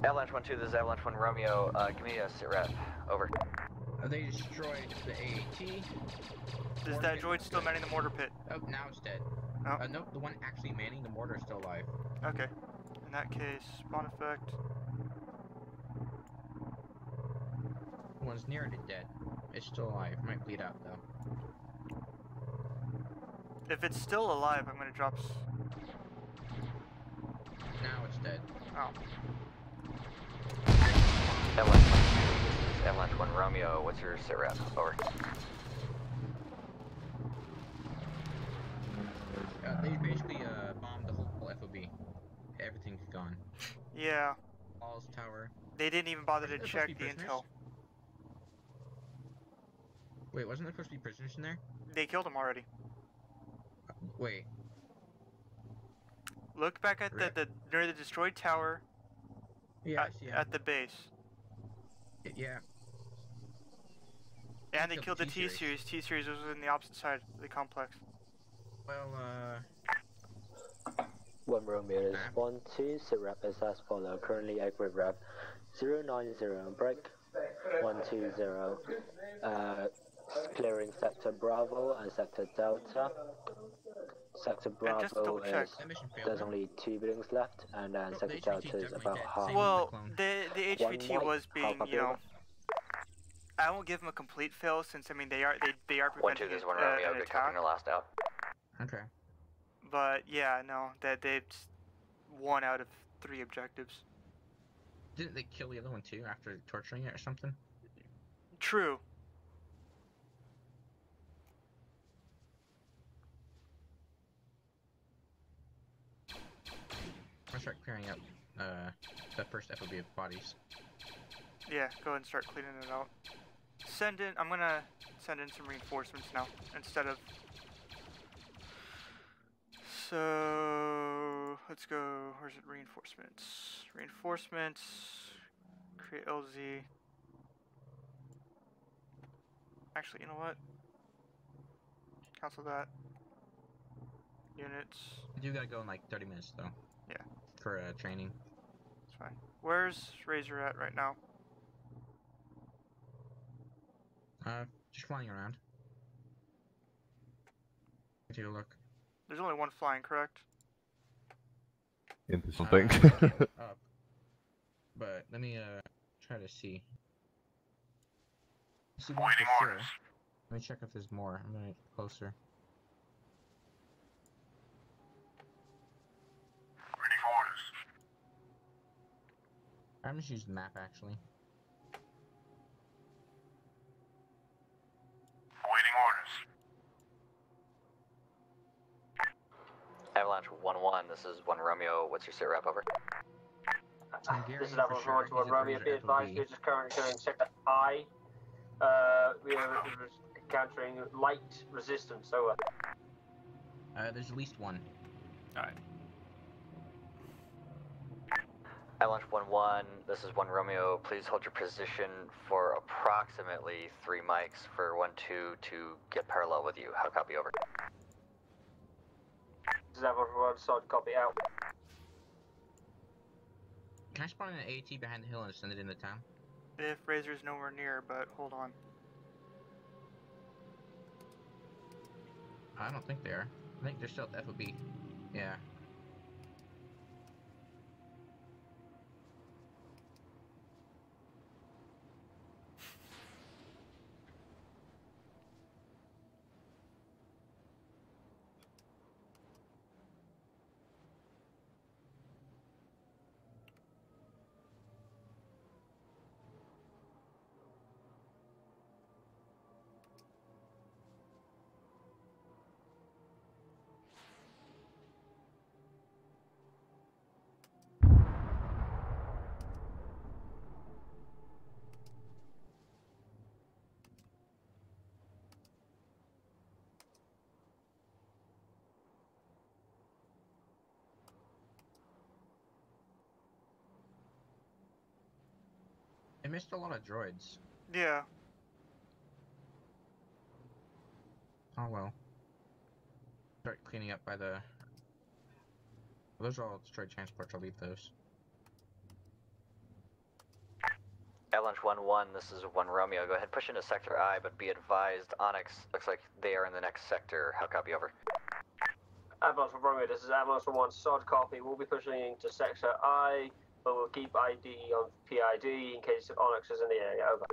Avalanche 1 2, this is Avalanche 1 Romeo. Give me a sit rep. Over. They destroyed the AAT. Is that droid still manning the mortar pit? Oh, now it's dead. Oh. Nope, the one actually manning the mortar is still alive. Okay. In that case, spawn effect. The one's near it is dead. It's still alive. Might bleed out though. If it's still alive, I'm gonna drop. Now it's dead. Oh. Avalanche 1 2, this is Avalanche 1 Romeo. What's your sit rep? Over. They basically bombed the whole FOB. Everything's gone. Yeah. Walls, tower. They didn't even bother to check the intel. Wait, wasn't there supposed to be prisoners in there? They killed them already. Wait. Look back at the near the destroyed tower. Yeah, at the base. Yeah. And they killed the T-Series. T-Series was in the opposite side of the complex. Well, 1 Romeo is 1 2, sit rep is as follows. Currently at grid rep 090 break 120. Clearing sector Bravo and sector Delta. Sector Bravo is there's only 2 buildings left, and then sector Delta is about half. Well, the HVT was being, you know, I won't give them a complete fail since I mean they are preventing 1 2, this is 1 Romeo. Good copy, your last out. Okay. But yeah, no, that they've 1 out of 3 objectives. Didn't they kill the other one too after torturing it or something? True. I'll start clearing up the first FOB of bodies. Yeah, go ahead and start cleaning it out. I'm gonna send in some reinforcements now instead of. So let's go. Where's it? Reinforcements. Reinforcements. Create LZ. Actually, you know what? Cancel that. Units. You do gotta go in like 30 minutes though. Yeah. For training. It's fine. Where's Razor at right now? Just flying around. Take a look. There's only one flying, correct? Into something. Up. But let me try to see. See one for sure. Let me check if there's more. I'm gonna get closer. I'm just using the map actually. Awaiting orders. Avalanche 1-1, this is 1 Romeo. What's your sit rep, over? This is Avalanche 1-1 Romeo. Be advised, we're just currently clearing sector I. We are encountering light resistance, over. There's at least one. Alright. Avalanche 1-1, this is 1 Romeo. Please hold your position for approximately 3 mics for 1-2 to get parallel with you. How copy, over? This is Avalanche 1, solid copy, out. Can I spawn an AT behind the hill and send it into town? If Razor's nowhere near, but hold on. I don't think they are. I think they're still at the FOB. Yeah. I missed a lot of droids. Yeah. Oh well. Start cleaning up by the... Those are all destroyed transports, I'll leave those. Avalanche 1-1, this is 1 Romeo. Go ahead, push into sector I, but be advised, Onyx looks like they are in the next sector. How copy, over? Avalanche 1 Romeo, this is Avalanche 1, solid copy. We'll be pushing into sector I, but we'll keep ID on PID in case Onyx is in the area, over.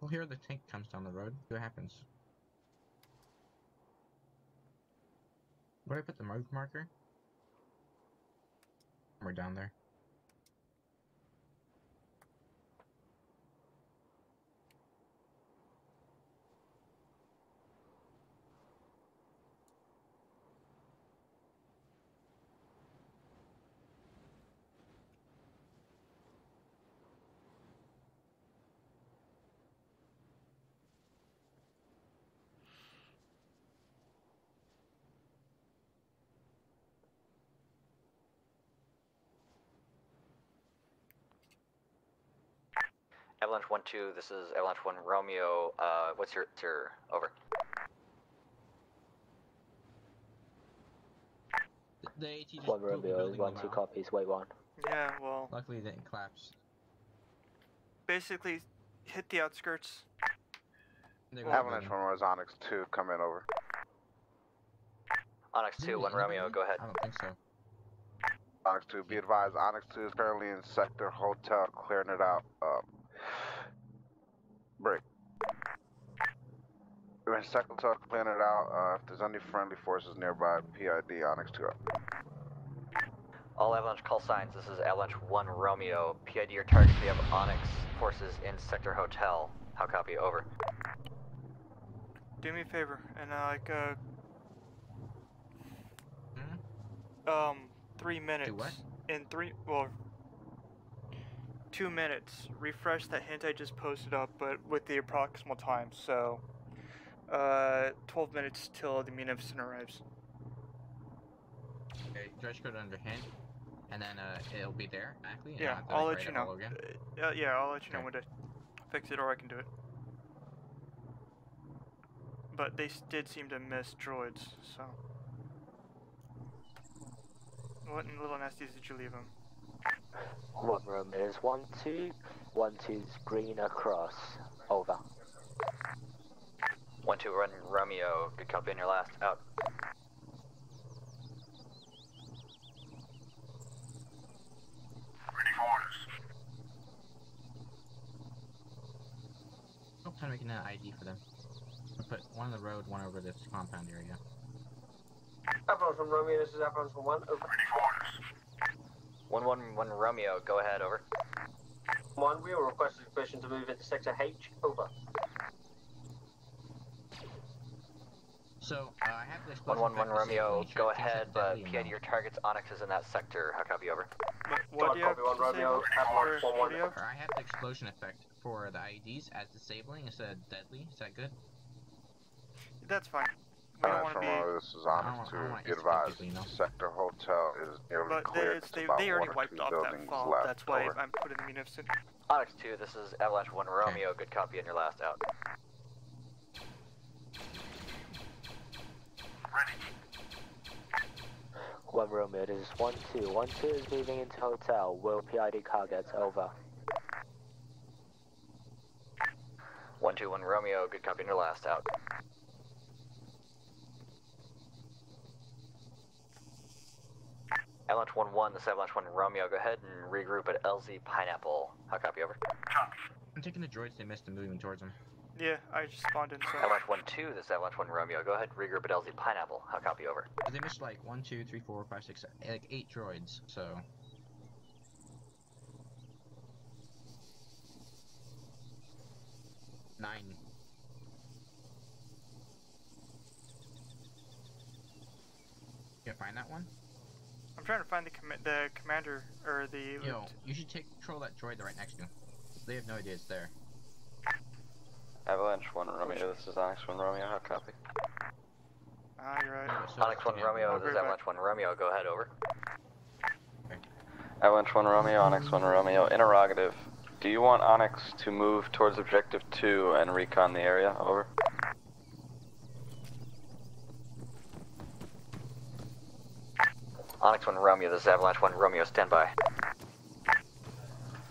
Well, here the tank comes down the road. See what happens. Where do I put the move marker? Somewhere down there. Avalanche 1-2, this is Avalanche 1 Romeo. What's your over? The AT just 1 blew the Romeo, building 1-2 copies, wait 1. Yeah, well... Luckily it didn't collapse. Basically, hit the outskirts. Avalanche 1 was Onyx 2, come in, over. Onyx 2, 1 Romeo, go ahead. I don't think so. Onyx 2, be advised, Onyx 2 is currently in sector hotel, clearing it out. Break. We're in sector hotel, clearing it out. If there's any friendly forces nearby, PID, Onyx 2 up. All Avalanche call signs, this is Avalanche 1 Romeo. PID your target, we have Onyx forces in sector hotel. How copy, over? Do me a favor, and 3 minutes. Do what? In 2 minutes. Refresh that hint I just posted up, but with the approximate time. So, 12 minutes till the Munificent arrives. Okay, Dredge code under hint, and then it'll be there, exactly. Yeah, I'll let you know. Yeah, I'll let you know when to fix it, or I can do it. But they did seem to miss droids, so. What in little nasties did you leave them? 1 room is 1-2. 1-2's green across. Over. 1-2 run Romeo. Good copy on your last. Out. Ready for orders. to make an ID for them. I'll put one on the road, one over this compound area. Avalanche 1 Romeo, this is Avalanche 1, over. 111 Romeo, go ahead, over. 1, we will request permission to move into Sector H, over. So, I have the explosion 111 Romeo, go ahead, but PID your target's Onyx is in that sector. How copy, over? What do you have to Romeo, Avalanche 1 1. I have the explosion effect for the IEDs as disabling instead of deadly. Is that good? That's fine. We don't want to be... This is Onyx 2. Be advised, Sector Hotel is nearly clear. They already wiped off that fall. That's why I'm putting the munificent. Onyx 2, this is Avalanche 1 Romeo. Good copy on your last out. Ready. 1 Romeo, this is 1-2. 1-2 is moving into hotel. Will PID targets, over. 121 Romeo, good copy on your last out. Avalanche 1-1, this is Avalanche 1 Romeo, go ahead and regroup at LZ Pineapple. How copy, over? I'm taking the droids, they missed and moving towards them. Yeah, I just spawned in, so... Avalanche 1-2, this is Avalanche 1 Romeo, go ahead and regroup at LZ Pineapple. How copy, over? They missed like 1, 2, 3, 4, 5, 6, like 8 droids, so... 9. You find that one? I'm trying to find the commander, or the... Yo, you should take control of that droid they're right next to. They have no idea it's there. Avalanche 1 Romeo, this is Onyx 1 Romeo, how copy? Ah, you're right. Onyx 1 Romeo, this is Avalanche 1 Romeo, go ahead, over. Okay. Avalanche 1 Romeo, Onyx 1 Romeo, interrogative. Do you want Onyx to move towards Objective 2 and recon the area, over? Onyx 1 Romeo, this is Avalanche 1 Romeo, stand by.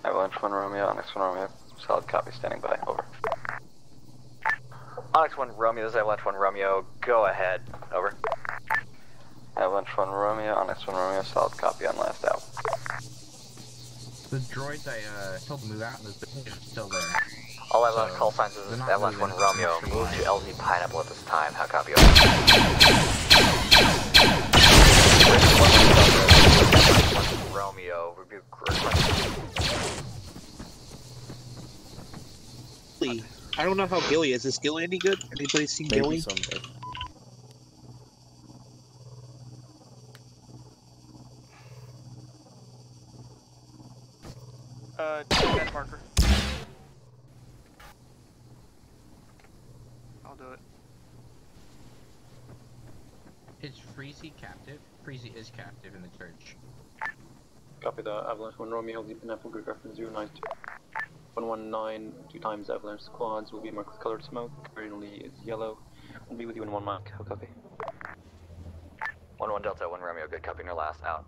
Avalanche 1 Romeo, Onyx 1 Romeo, solid copy, standing by, over. Onyx 1 Romeo, this is Avalanche 1 Romeo, go ahead, over. Avalanche 1 Romeo, Onyx 1 Romeo, solid copy on last out. The droids I told to move out and they're still there. All Avalanche call signs is Avalanche 1 Romeo, move to LZ Pineapple at this time, how copy, over. Romeo, rebuke I don't know how Gilly is. Is Gilly any good? Anybody seen Gilly? Someday. Dead marker. I'll do it. Is Freezy captive? Freezy is captive in the church. Copy that. Avalanche 1 Romeo, the Pineapple Grid reference 092. 119, 2 times Avalanche squads will be marked with colored smoke. Originally is yellow. We'll be with you in 1 mark. How copy? 1-1 Delta, 1 Romeo, good copy on your last out.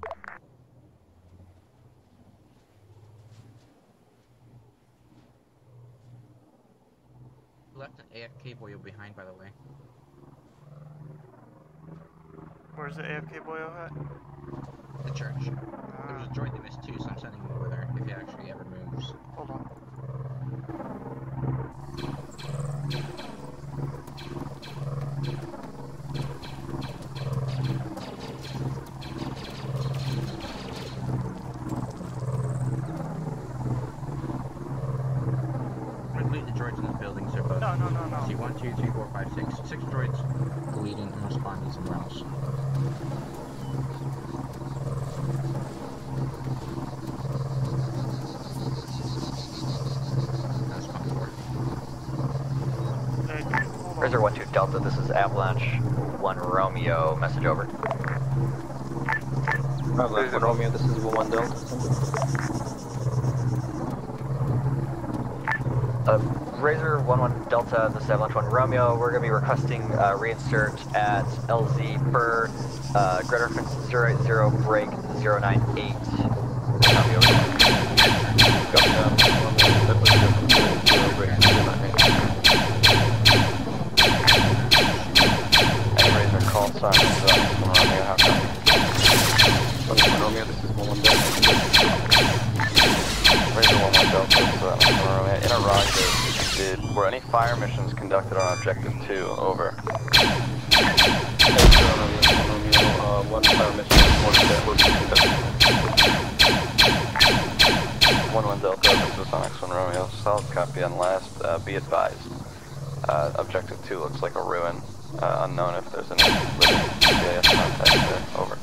Left an AFK boyo behind, by the way. Where's the AFK boyo at? The church. There was a droid they missed too, so I'm sending him over there if he actually ever moves. Hold on. I'm gonna delete the droids in the buildings. They're both. No. See 1, 2, 3, 4, 5, 6. 6 droids deleting and responding somewhere else. Razor 1-2 Delta, this is Avalanche 1 Romeo, message over. Avalanche 1 Romeo, this is 1 Delta. Razor 1-1 Delta, this is Avalanche 1 Romeo, we're going to be requesting reinsert at LZ per grid reference 080 break 098. Copy, over. Call sign is 1 Romeo, how copy? 1 Romeo, this is 1 Delta. Razor 1-1 Delta, this is 1 Romeo, interrogative. Were any fire missions conducted on Objective 2? Over. One fire mission will be conducted. 1-1 Delta, this is Onyx 1 Romeo. Solid copy on last. Be advised. Objective 2 looks like a ruin. Unknown if there's any living GIS contact there. Over.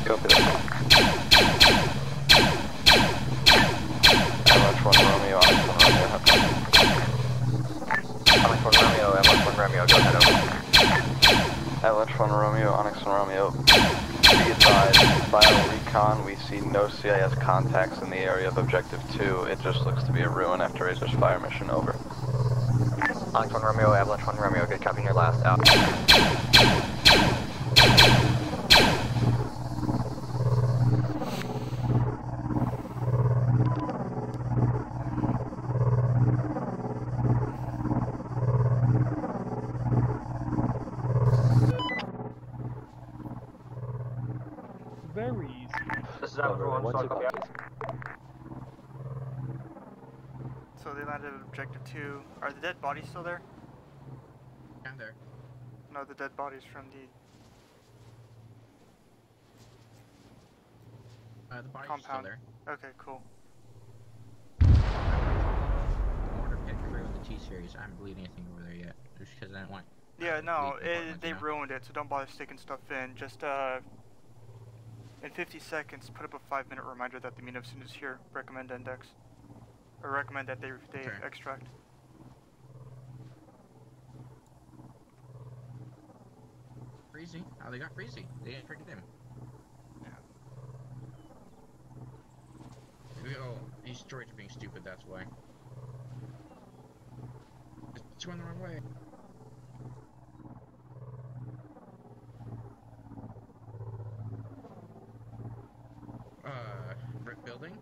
Copy that. Avalanche 1 Romeo, Onyx 1 Romeo, how copy? Onyx 1 Romeo, Avalanche 1 Romeo, go ahead, over. Avalanche 1 Romeo, Onyx 1 Romeo. Be advised, Bio-Recon, we see no CIS contacts in the area of Objective 2. It just looks to be a ruin after Razor's fire mission. Over. Onyx 1 Romeo, Avalanche 1 Romeo, good copy here last, out. Very easy. This is Avalanche 1, so copy out. So they landed at Objective 2. Are the dead bodies still there? I'm there. No, the dead bodies from the The body's compound. still there. Okay, cool. The mortar pit ruined the T-series. I haven't deleted anything over there yet, just because I didn't want. Yeah, no, compartments, they you know? ruined it, so don't bother sticking stuff in. Just in 50 seconds, put up a 5-minute reminder that the amino acid is here. Recommend index. Or recommend that they Okay. extract. Freezy. Oh, they got Freezy. They didn't forget him. Oh, these droids are being stupid, that's why. It's going the wrong way. Brick building.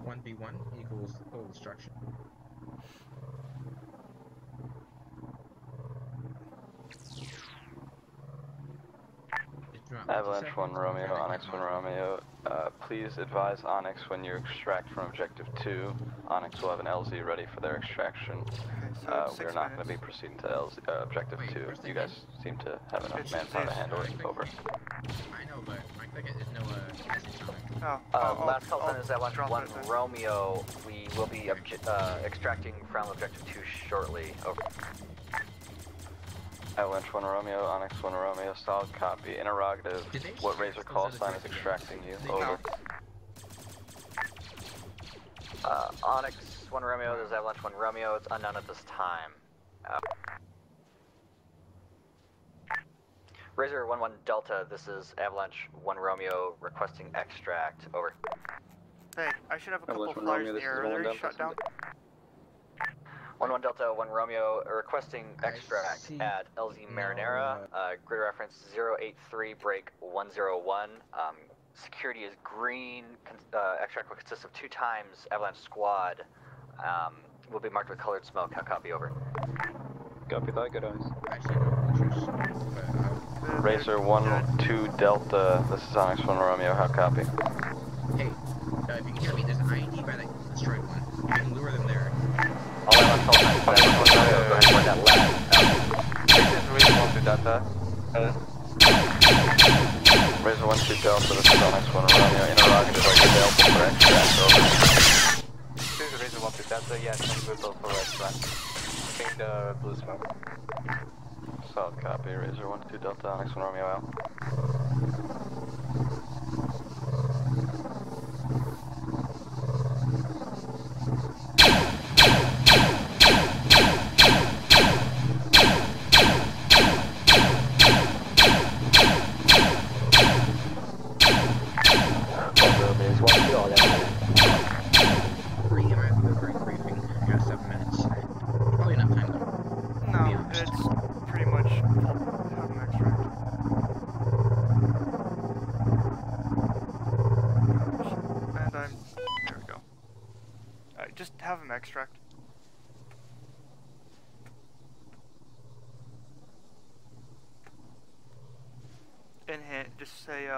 1v1 equals total destruction. Avalanche 1 Romeo, Onyx 1 Romeo. Please advise Onyx when you extract from Objective 2. Onyx will have an LZ ready for their extraction. We're not going to be proceeding to Objective 2. You guys seem to have enough manpower to handle it. Over. I know, but my click is no message on it. Last call sign is Avalanche 1 Romeo. We will be extracting from Objective 2 shortly. Over. Avalanche 1 Romeo, Onyx 1 Romeo, solid copy. Interrogative, what Razor call sign is extracting you? Over. Onyx 1 Romeo, this is Avalanche 1 Romeo, it's unknown at this time. Razor 1-1 Delta, this is Avalanche 1 Romeo requesting extract. Over. Hey, I should have a couple flyers in the air. Are they shut down? 1-1 Delta 1 Romeo requesting extract at LZ Marinera, grid reference 083 break 101. Security is green. Extract will consist of 2 times Avalanche squad. Will be marked with colored smoke. How copy? Over. Copy that, good eyes. Razor 1-2 Delta, this is Onyx 1 Romeo, how copy? Hey, if you can hear me, there's an IED by the destroyed one. You can lure them there. All Avalanche call signs, go ahead and put that left. Razor 1-2 Delta. Razor 1-2 Delta, this is Onyx 1 Romeo, interrogative, are you available for extract? Over. This is Razor 1-2 Delta, yes, I'm available for extract. Seeing the blue smoke. Solid copy, Razor 1-2 Delta, Onyx 1 Romeo out. Have him extract. In hint, just say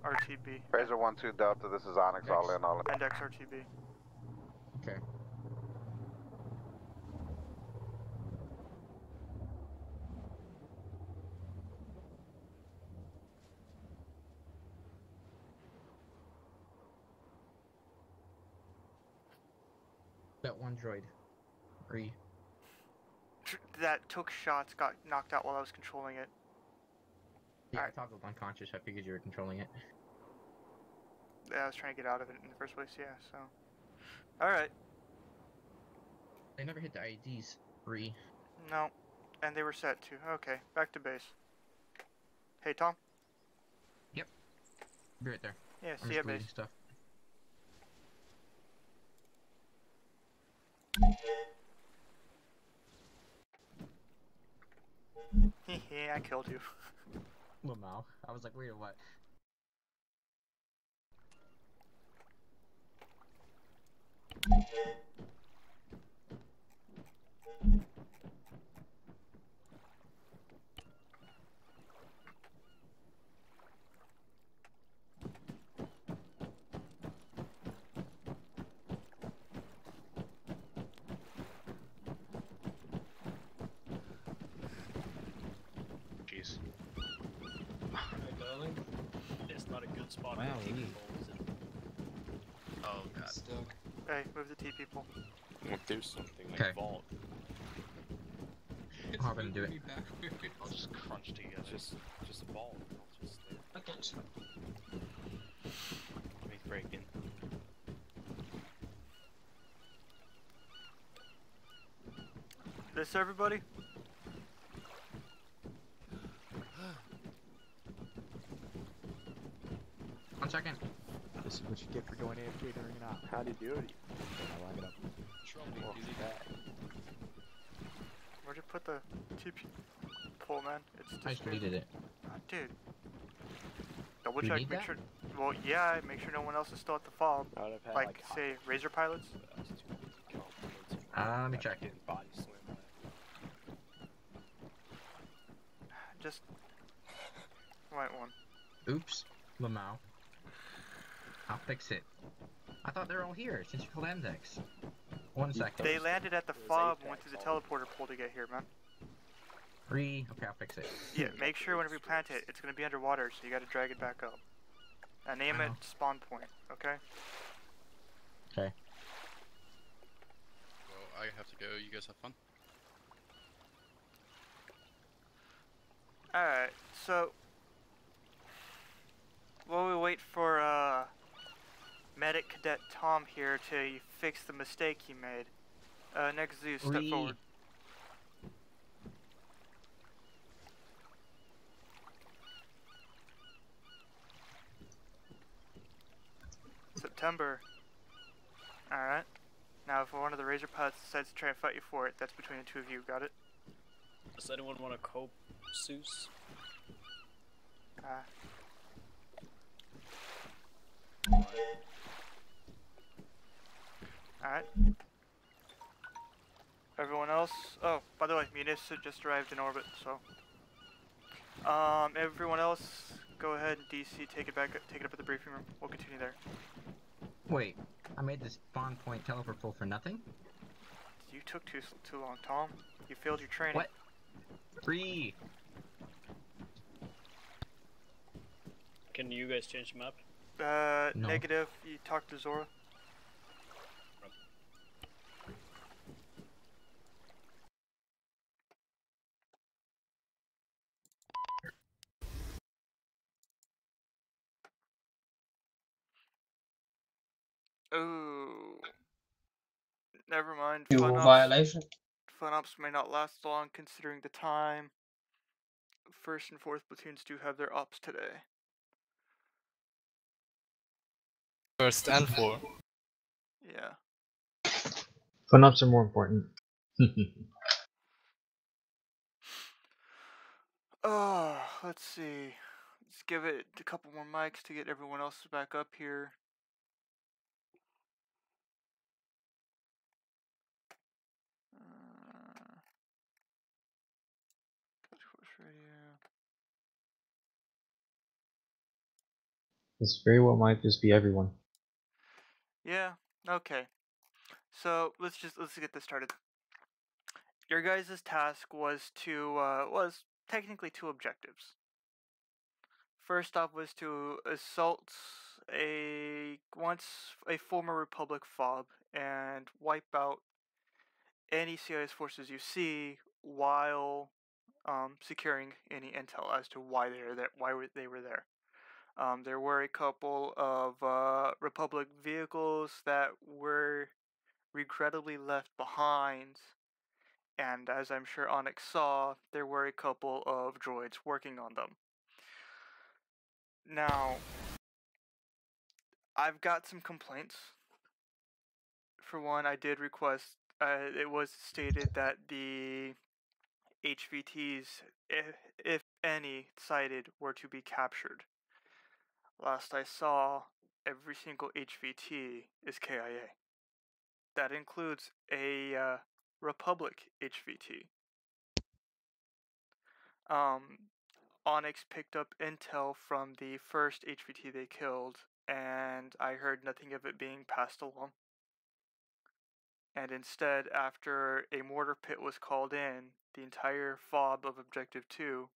RTB. Razor 1-2 Delta, this is Onyx, all in, all in. Index RTB. Okay. Solid copy, Razor 1-2 Delta, this is Onyx, all in, all in. All right. All in. All right. one droid. Re. That took shots got knocked out while I was controlling it. Yeah, I toggled unconscious. I figured you were controlling it. Yeah, I was trying to get out of it in the first place, yeah, so. Alright. They never hit the IEDs. Re. No. And they were set too. Okay, back to base. Hey, Tom? Yep. Be right there. Yeah, I'm see you just at base. deleting stuff. Hehe, I killed you. Lamau. I was like, wait, what? Jeez. Darling. It's not a good spot Wow, for TP balls. Oh god. Stuck. Hey, move the T people. If there's something like Okay. vault, I'll hop in and do it. I'll just crunch together. just a ball. I'll just stay. Okay, it's fine. Let me break in. This everybody? 1 second. This is what you get for going AFK during an op. Howdy doody. I line it up. Where'd you put the TP pole, man? It's I just deleted it. Dude. Double You check, need make that? sure. Well, yeah, make sure no one else is still at the fob. I would have had Like, say, Razor pilots. Let me check. Body slam. Just. Right one. Oops. Lamau. I'll fix it. I thought they were all here since you called Amdex. 1 second. They landed at the fob and went through the teleporter pole to get here, man. Okay, I'll fix it. Yeah, make sure whenever you plant it, it's gonna be underwater, so you gotta drag it back up. And name it spawn point, okay? Okay. Well, I have to go. You guys have fun. Alright, so while we wait for Medic Cadet Tom here to fix the mistake he made, next Zeus, step forward. September. Alright. Now if one of the Razor pilots decides to try and fight you for it, that's between the two of you, got it? Does anyone want to cope, Zeus? Alright. Everyone else? Oh, by the way, Munis just arrived in orbit, so. Everyone else, go ahead and DC, take it up at the briefing room. We'll continue there. Wait, I made this spawn point teleport pull for nothing? You took too long, Tom. You failed your training. What? 3. Can you guys change the map? No. Negative. You talked to Zora. Oh. Never mind. Violation. Fun ops may not last long considering the time. 1st and 4th platoons do have their ops today. 1st and 4. Yeah. Fun ups are more important. Oh, let's see. Let's give it a couple more mics to get everyone else back up here. This very well might just be everyone. Yeah, okay. So let's get this started. Your guys' task was technically 2 objectives. First off was to assault a former Republic fob and wipe out any CIS forces you see while securing any intel as to why they were there. They were there. There were a couple of Republic vehicles that were regrettably left behind, and as I'm sure Onyx saw, there were a couple of droids working on them. Now, I've got some complaints. For one, I did request, it was stated that the HVTs, if any sighted, were to be captured. Last I saw, every single HVT is KIA. That includes a Republic HVT. Onyx picked up intel from the first HVT they killed, and I heard nothing of it being passed along. And instead, after a mortar pit was called in, the entire FOB of Objective 2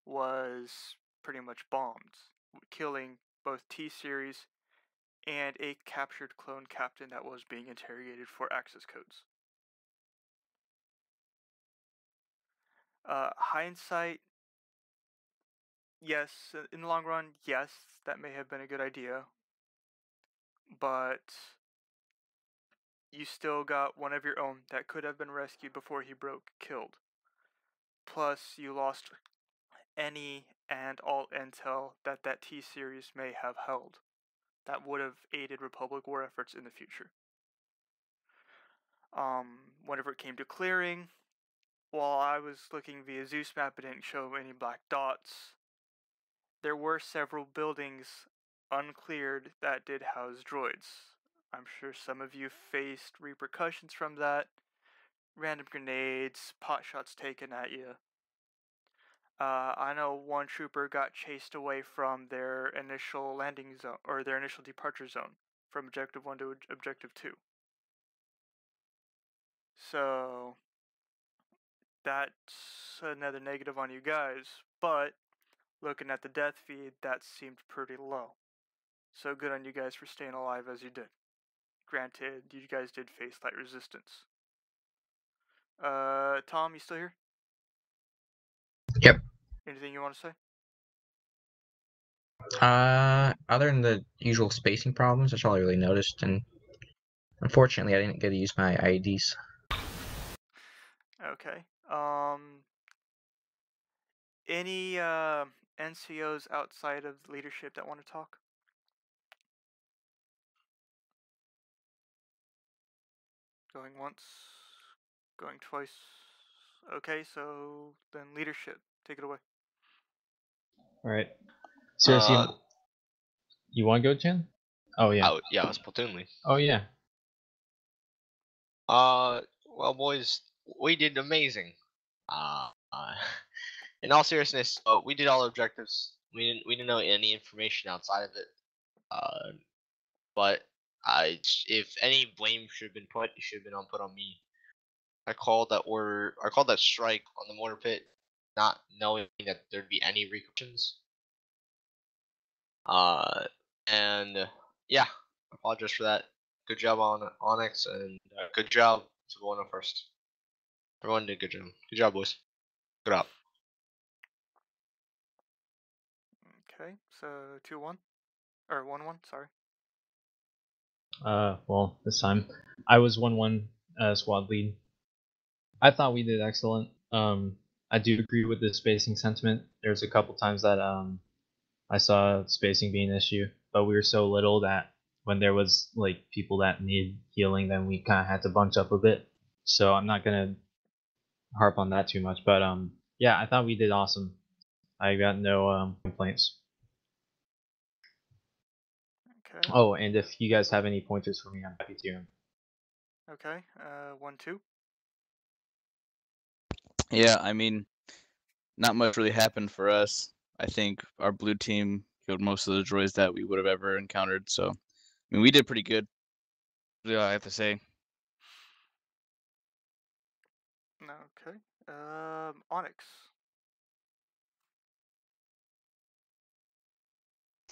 was pretty much bombed, killing both T-Series and a captured clone captain that was being interrogated for access codes. Hindsight, yes, in the long run, yes, that may have been a good idea, but you still got one of your own that could have been rescued before he broke killed. Plus, you lost any and all intel that T-Series may have held that would have aided Republic war efforts in the future. Whenever it came to clearing, while I was looking via Zeus map, it didn't show any black dots. There were several buildings uncleared that did house droids. I'm sure some of you faced repercussions from that. Random grenades, pot shots taken at you. I know one trooper got chased away from their initial landing zone, or their initial departure zone, from Objective 1 to Objective 2. So, that's another negative on you guys, but looking at the death feed, that seemed pretty low. So good on you guys for staying alive as you did. Granted, you guys did face light resistance. Tom, you still here? Yep. Anything you want to say? Other than the usual spacing problems, that's all I really noticed, and unfortunately I didn't get to use my IEDs. Okay. Any NCOs outside of leadership that want to talk? Going once, going twice. Okay, so then leadership, take it away. Alright. Seriously, you want to go, Chan? Oh, yeah. Yeah, I was platoon lead. Oh, yeah. Well, boys, we did amazing. In all seriousness, we did all objectives. We didn't know any information outside of it. But if any blame should have been put, it should have been put on me. I called that order. I called that strike on the mortar pit, not knowing that there'd be any repercussions. And yeah, I apologize for that. Good job on Onyx, and good job to going up first. Everyone did a good job. Good job, boys. Good up. Okay, so 2-1 or 1-1. Sorry. Well, this time I was 1-1 squad lead. I thought we did excellent. I do agree with the spacing sentiment. There's a couple times that I saw spacing being an issue, but we were so little that when there was like people that need healing, then we kind of had to bunch up a bit. So I'm not gonna harp on that too much, but yeah, I thought we did awesome. I got no complaints. Okay. Oh, and if you guys have any pointers for me, I'm happy to hear them. Okay, 1-2. Yeah, I mean, not much really happened for us. I think our blue team killed most of the droids that we would have ever encountered. So, I mean, we did pretty good. That's all I have to say. Okay. Onyx.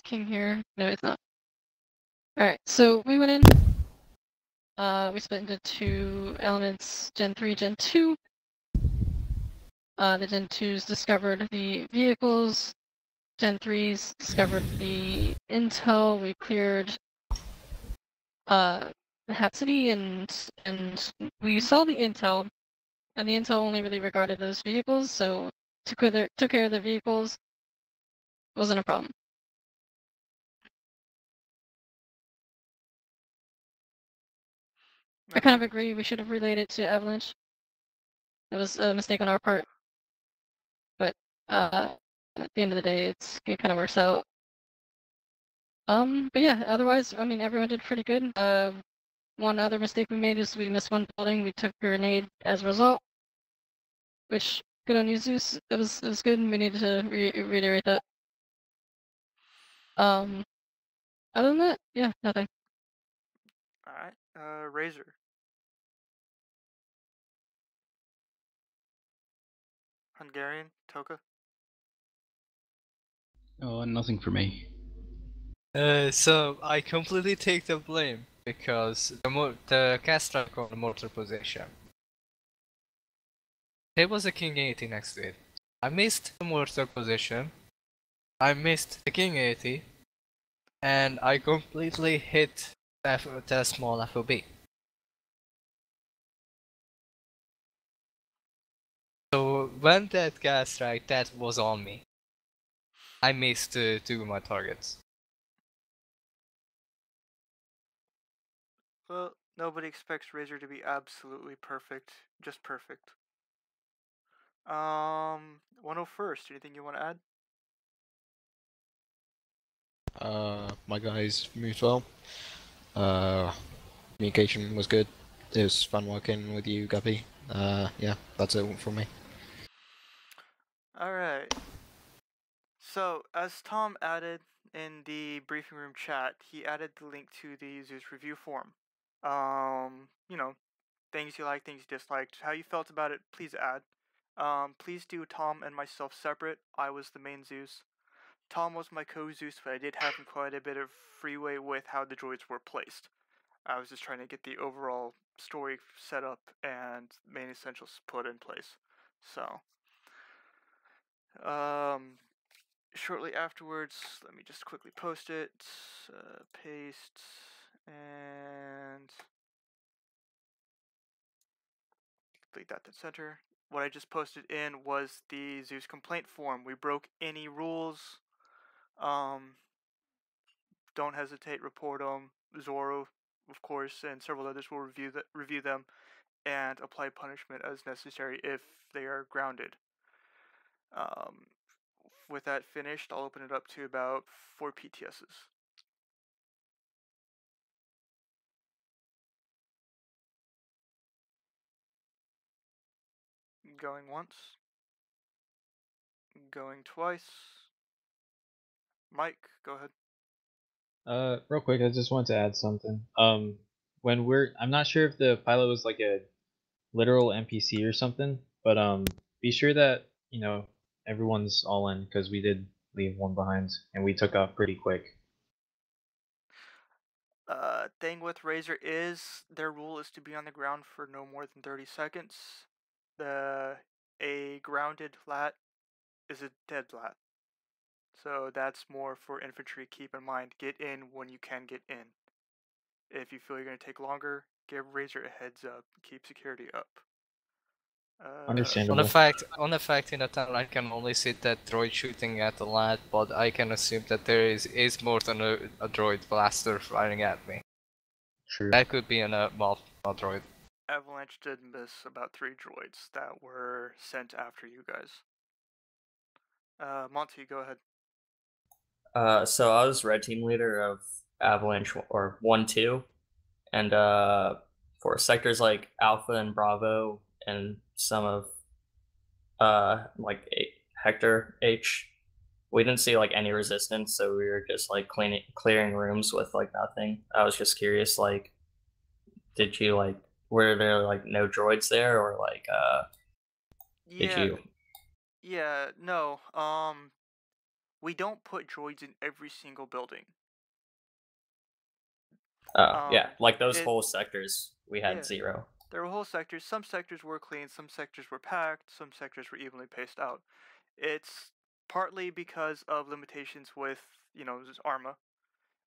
King here. No, it's not. Alright, so we went in. We split into two elements, Gen 3, Gen 2. The Gen 2s discovered the vehicles. Gen 3s discovered the intel. We cleared the Hat City, and we saw the intel, and the intel only really regarded those vehicles, so took care of the vehicles. Wasn't a problem. I kind of agree. We should have relayed it to Avalanche. It was a mistake on our part, but at the end of the day, it kind of works out. But yeah, otherwise, I mean, everyone did pretty good. One other mistake we made is we missed one building. We took a grenade as a result, which good on you, Zeus. It was good, and we needed to reiterate that. Other than that, yeah, nothing. All right, Razor. Hungarian, Toka. Oh, nothing for me. So I completely take the blame because the gas truck on the mortar position. There was a King 80 next to it. I missed the mortar position. I missed the King 80, and I completely hit the small FOB. So when that gas strike, that was on me. I missed two of my targets. Well, nobody expects Razor to be absolutely perfect, just perfect. 101st, anything you want to add? My guys moved well. Communication was good. It was fun working with you, Guppy. Yeah, that's it from me. Alright. So, as Tom added in the briefing room chat, he added the link to the Zeus review form. You know, things you liked, things you disliked, how you felt about it, please add. Please do Tom and myself separate. I was the main Zeus. Tom was my co-Zeus, but I did have him quite a bit of freeway with how the droids were placed. I was just trying to get the overall story set up and main essentials put in place. So, shortly afterwards, let me just quickly post it, paste, and complete that to center. What I just posted in was the Zeus complaint form. We broke any rules. Don't hesitate, report them. Zoro, of course, and several others will review them and apply punishment as necessary if they are grounded. With that finished, I'll open it up to about 4 PTSs. Going once. Going twice. Mike, go ahead. Real quick, I just wanted to add something. I'm not sure if the pilot was like a literal NPC or something, but be sure that everyone's all in because we did leave one behind and we took off pretty quick. Thing with Razor is their rule is to be on the ground for no more than 30 seconds. A grounded lat is a dead lat. So that's more for infantry. Keep in mind, get in when you can get in. If you feel you're going to take longer, give Razor a heads up. Keep security up. Understandable. On the fact in the tunnel, I can only see that droid shooting at the lad, but I can assume that there is more than a droid blaster firing at me. True. That could be a droid. Avalanche did miss about 3 droids that were sent after you guys. Monty, go ahead. So I was red team leader of Avalanche or 1-2, and for sectors like Alpha and Bravo and some of like Hector H, we didn't see like any resistance, so we were just like clearing rooms with like nothing. I was just curious, like, did you like were there like no droids there, or like did you? Yeah, no. We don't put droids in every single building. Oh, yeah, like those whole sectors, we had yeah, 0. There were whole sectors. Some sectors were clean, some sectors were packed, some sectors were evenly paced out. It's partly because of limitations with, this Arma.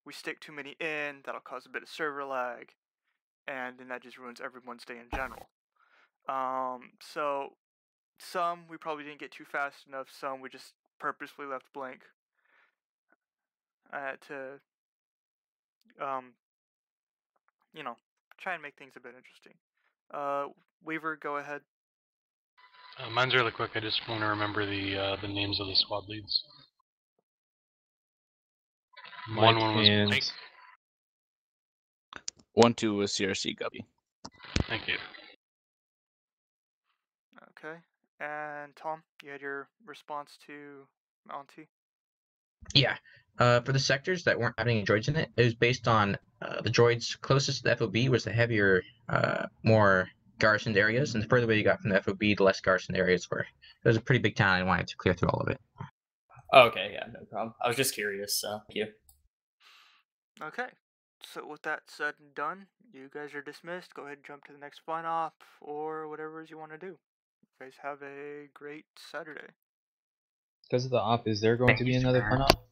We stick too many in, that'll cause a bit of server lag, and then that just ruins everyone's day in general. So some we probably didn't get too fast enough, some we just purposefully left blank to try and make things a bit interesting. Weaver, go ahead. Mine's really quick. I just want to remember the names of the squad leads. Mike one was and Mike. 1-2 was CRC Guppy. Thank you. Okay. And Tom, you had your response to Monty? Yeah. For the sectors that weren't having any droids in it, it was based on the droids closest to the FOB was the heavier, more garrisoned areas, and the further away you got from the FOB, the less garrisoned areas were. It was a pretty big town, and I wanted to clear through all of it. Okay, yeah, no problem. I was just curious, so thank you. Okay. So with that said and done, you guys are dismissed. Go ahead and jump to the next fun op or whatever it is you want to do. You guys have a great Saturday. because of the op, is there going to be another fun op?